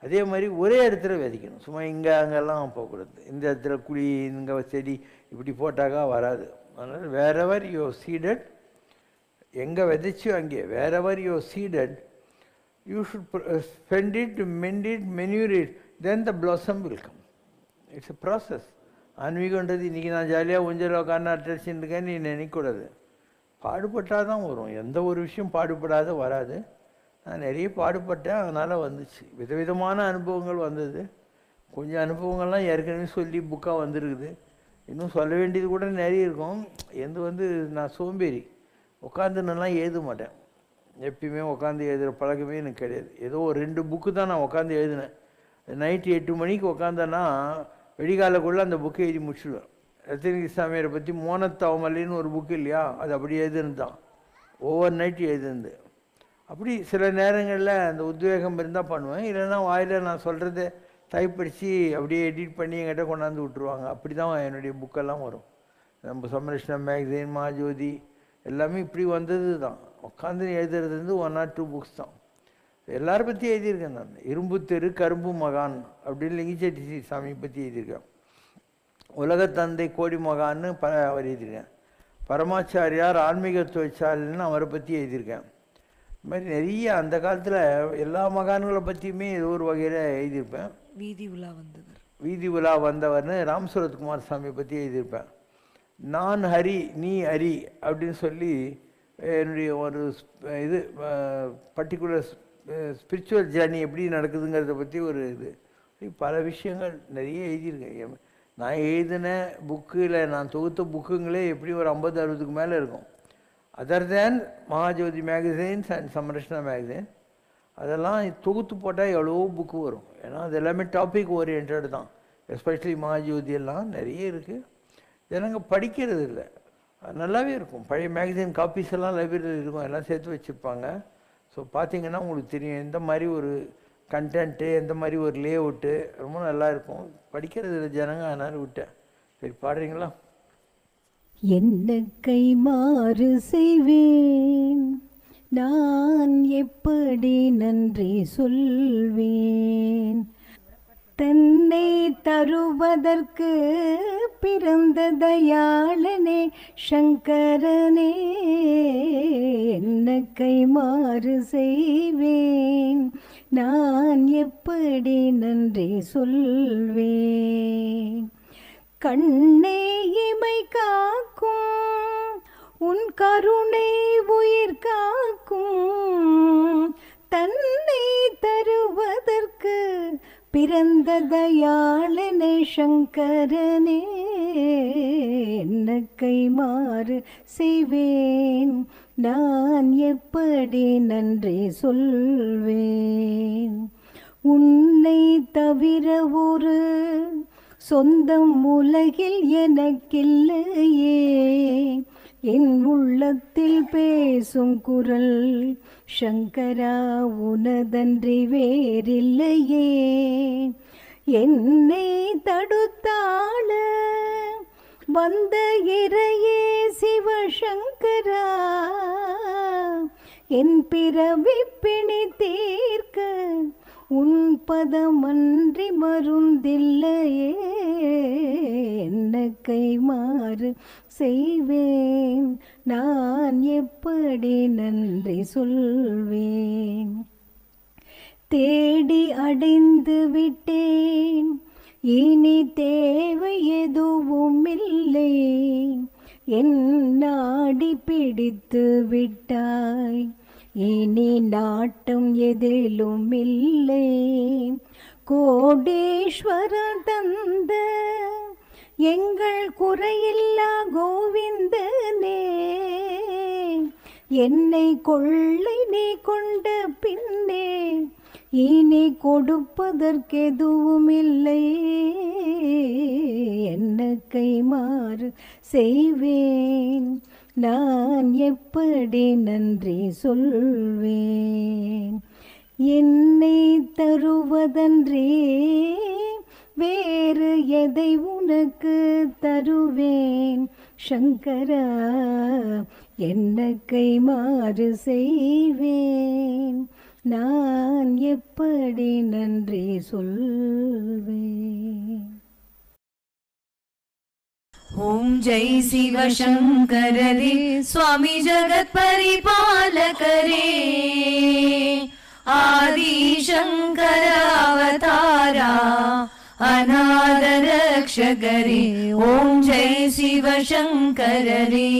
அதே மாதிரி ஒரே இடத்துல விதைக்கணும், சும்மா இங்கே அங்கெல்லாம் போகக்கூடாது. இந்த இடத்துல குழி இங்கே செடி இப்படி போட்டாக்கா வராது. அதனால் வேறெவர் யூ சீடட், எங்கே விதைச்சோ அங்கே wherever you seeded, you should spend it, mend it, manure it, then the blossom will come. It's a process. ஆன்மீகன்றது இன்றைக்கி நான் ஜாலியாக ஊஞ்சல் உட்காந்து அட்ரஸின்னு இருக்கேன் நீ நினைக்கூடாது. பாடுபட்டால் தான் வரும். எந்த ஒரு விஷயம் பாடுபடாத வராது. நான் நிறைய பாடுபட்டேன், அதனால் வந்துச்சு. விதவிதமான அனுபவங்கள் வந்தது. கொஞ்சம் அனுபவங்கள்லாம் ஏற்கனவே சொல்லி புக்காக வந்துருக்குது. இன்னும் சொல்ல வேண்டியது கூட நிறைய இருக்கும். நான் சோம்பேறி, உட்காந்துன்னெல்லாம் எழுத மாட்டேன். எப்பயுமே உட்காந்து எழுதுகிற பழக்கமே எனக்கு கிடையாது. ஏதோ ஒரு 2 புக்கு தான் நான் உட்காந்து எழுதினேன். நைட்டு 8 மணிக்கு உட்காந்தேன்னா வெடிகாலக்குள்ளே அந்த புக்கை எழுதி முடிச்சுடுவேன். ரத்தினகிரி சாமியாரை பற்றி மோனத்தவமல்லின்னு ஒரு புக்கு இல்லையா, அது அப்படி எழுதுனது தான், ஓவர் நைட்டு எழுதுனது. அப்படி சில நேரங்களில் அந்த உத்வேகம் இருந்தால் பண்ணுவேன், இல்லைன்னா வாயில் நான் சொல்கிறத டைப் படித்து அப்படியே எடிட் பண்ணி என்கிட்ட கொண்டாந்து விட்ருவாங்க. அப்படி தான் என்னுடைய புக்கெல்லாம் வரும். நம்ம சமரஷ்ணா மேக்சின், மாஜோதி எல்லாமே இப்படி வந்தது தான். உட்காந்து எழுதுறது 1 or 2 புக்ஸ் தான். எல்லாரை பற்றி எழுதியிருக்கேன் நான். இரும்பு தெரு கரும்பு மகான் அப்படின்னு லிங்கிச்செட்டி சாமி பற்றி எழுதியிருக்கேன். உலகத்தந்தை கோடி மகான்னு அவர் எழுதியிருக்கேன். பரமாச்சாரியார் ஆன்மீக தொழிற்சாலைன்னு அவரை பற்றி எழுதியிருக்கேன். இது மாதிரி நிறைய அந்த காலத்தில் எல்லா மகான்களை பற்றியுமே ஏதோ ஒரு வகையில் எழுதியிருப்பேன். வீதி உலா வந்தவர்னு ராம் சூரத்குமார் சாமியை பற்றி எழுதியிருப்பேன். நான் ஹரி நீ ஹரி அப்படின்னு சொல்லி என்னுடைய ஒரு இது பர்டிகுலர் ஸ்பிரிச்சுவல் ஜேர்னி எப்படி நடக்குதுங்கிறத பற்றி ஒரு இது பல விஷயங்கள் நிறைய எழுதியிருக்கேன். நான் எழுதின புக்கில் நான் தொகுத்த புக்குங்களே எப்படி ஒரு 50-60க்கு மேலே இருக்கும். Other than Mahajothi magazines and Samarashna magazine, அதெல்லாம் தொகுத்து போட்டால் எவ்வளோ புக்கு வரும். ஏன்னா அது எல்லாமே டாபிக் ஓரியன்ட் தான். எஸ்பெஷலி மகாஜோதி எல்லாம் நிறைய இருக்குது. ஜனங்க படிக்கிறது இல்லை. நல்லாவே இருக்கும். பழைய மேகசின் காப்பீஸ் எல்லாம் லைப்ரரியில் இருக்கும், எல்லாம் சேர்த்து வச்சுருப்பாங்க. ஸோ பார்த்தீங்கன்னா உங்களுக்கு தெரியும் எந்த மாதிரி ஒரு கண்டென்ட்டு, எந்த மாதிரி ஒரு லே அவுட்டு ரொம்ப நல்லா இருக்கும். படிக்கிறது இல்லை ஜனங்க, அதனால் விட்டேன். சரி, பாடுறீங்களா? என்ன கைமாறு செய்வேன் நான், எப்படி நன்றி சொல்வேன், தன்னை தருவதற்கு பிறந்த தயாளனே சங்கரனே, என்ன கைமாறு செய்வேன் நான், எப்படி நன்றி சொல்வேன், கண்ணே இமை காக்கும் உன் கருணை உயிர் காக்கும், தன்னை தருவதற்கு பிறந்த தயாளனே சங்கரனே, என்ன கைமாறு செய்வேன், நான் எப்படி நன்றி சொல்வேன். உன்னை தவிர ஒரு சொந்தம் உலகில் எனக்கில்லையே, என் உள்ளத்தில் பேசும் குரல் சங்கரா உனதன்றி வேறில்லையே. என்னை தடுத்தாள வந்த இறையே சிவசங்கரா, என் பிறவி பிணி தீர்க்க உன் பதமன்றி மருந்தில்லையே. என்ன கைமாறு செய்வேன், நான் எப்படி நன்றி சொல்வேன். தேடி அடைந்து விட்டேன், இனி தேவை எதுவும் இல்லை, என் நாடி பிடித்து விட்டாய், இனி நாட்டம் எதிலும் இல்லை. கோடீஸ்வரன் தந்த எங்கள் குறையில்லா கோவிந்தனே, என்னை கொள்ளை நீ கொண்ட பின்னே இனி கொடுப்பதற்கெதுவும் இல்லை. என்ன கைமாறு செய்வேன், நான் எப்படி நன்றி சொல்வேன். என்னை தருவதன்றே வேறு எதை உனக்கு தருவேன் சங்கரா, என்ன கைமாறு செய்வேன், நான் எப்படி நன்றி சொல்வேன். ओम जय शिव शंकर रे स्वामी जगत परिपालक रे, आदि शंकर अवतारा अनाथ रक्षक रे. ओम जय शिव शंकर रे.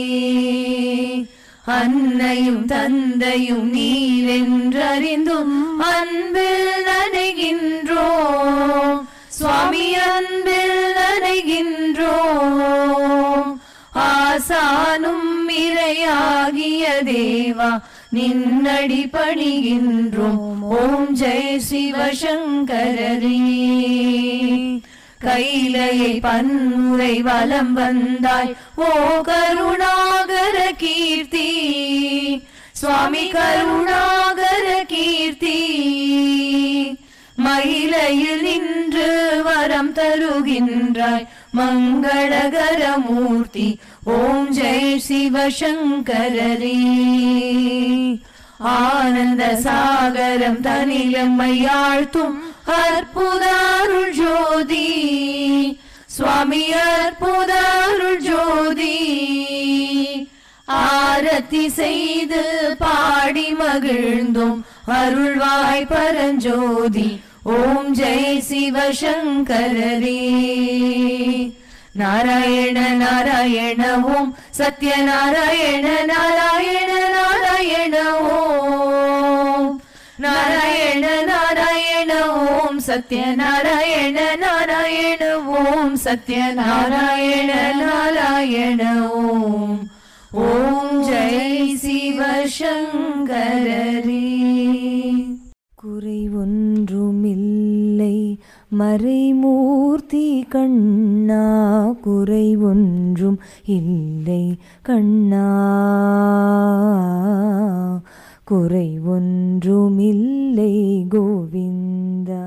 அன்னையும் தந்தையும் நீரென்றறிந்தும் அன்பில் நனைகின்றோம் சுவாமி, அன்பில் நனைகின்றோம். ஆசானும் இறையாகிய தேவா நின்னடி பணிகின்றோம். ஓம் ஜெய சிவசங்கரரே. கைலையை பன்முறை வலம் வந்தாய் ஓ கருணாகர கீர்த்தி, சுவாமி கருணாகர கீர்த்தி. மயிலையில் நின்று வரம் தருகின்றாய் மங்களகர மூர்த்தி. ஓம் ஜெய சிவசங்கரரே. ஆனந்த சாகரம் தனிலம்மையாழ்த்தும் அற்புத அருள் ஜோதி, சுவாமி அற்புத அருள் ஜோதி. ஆரத்தி செய்து பாடி மகிழ்ந்தோம் அருள்வாய் பரஞ்சோதி. ஓம் ஜெய சிவசங்கரரே. நாராயண நாராயண ஓம் சத்யநாராயண நாராயண நாராயண ஓம். நாராயண நாராயண ஓம் சத்யநாராயண நாராயண ஓம் சத்யநாராயண நாராயண ஓம். ஓம் ஜெய சிவசங்கரரே. குறை ஒன்றுமில்லை மறைமூர்த்தி கண்ணா, குறை ஒன்றும் இல்லை கண்ணா, குறை ஒன்றுமில்லை கோவிந்தா.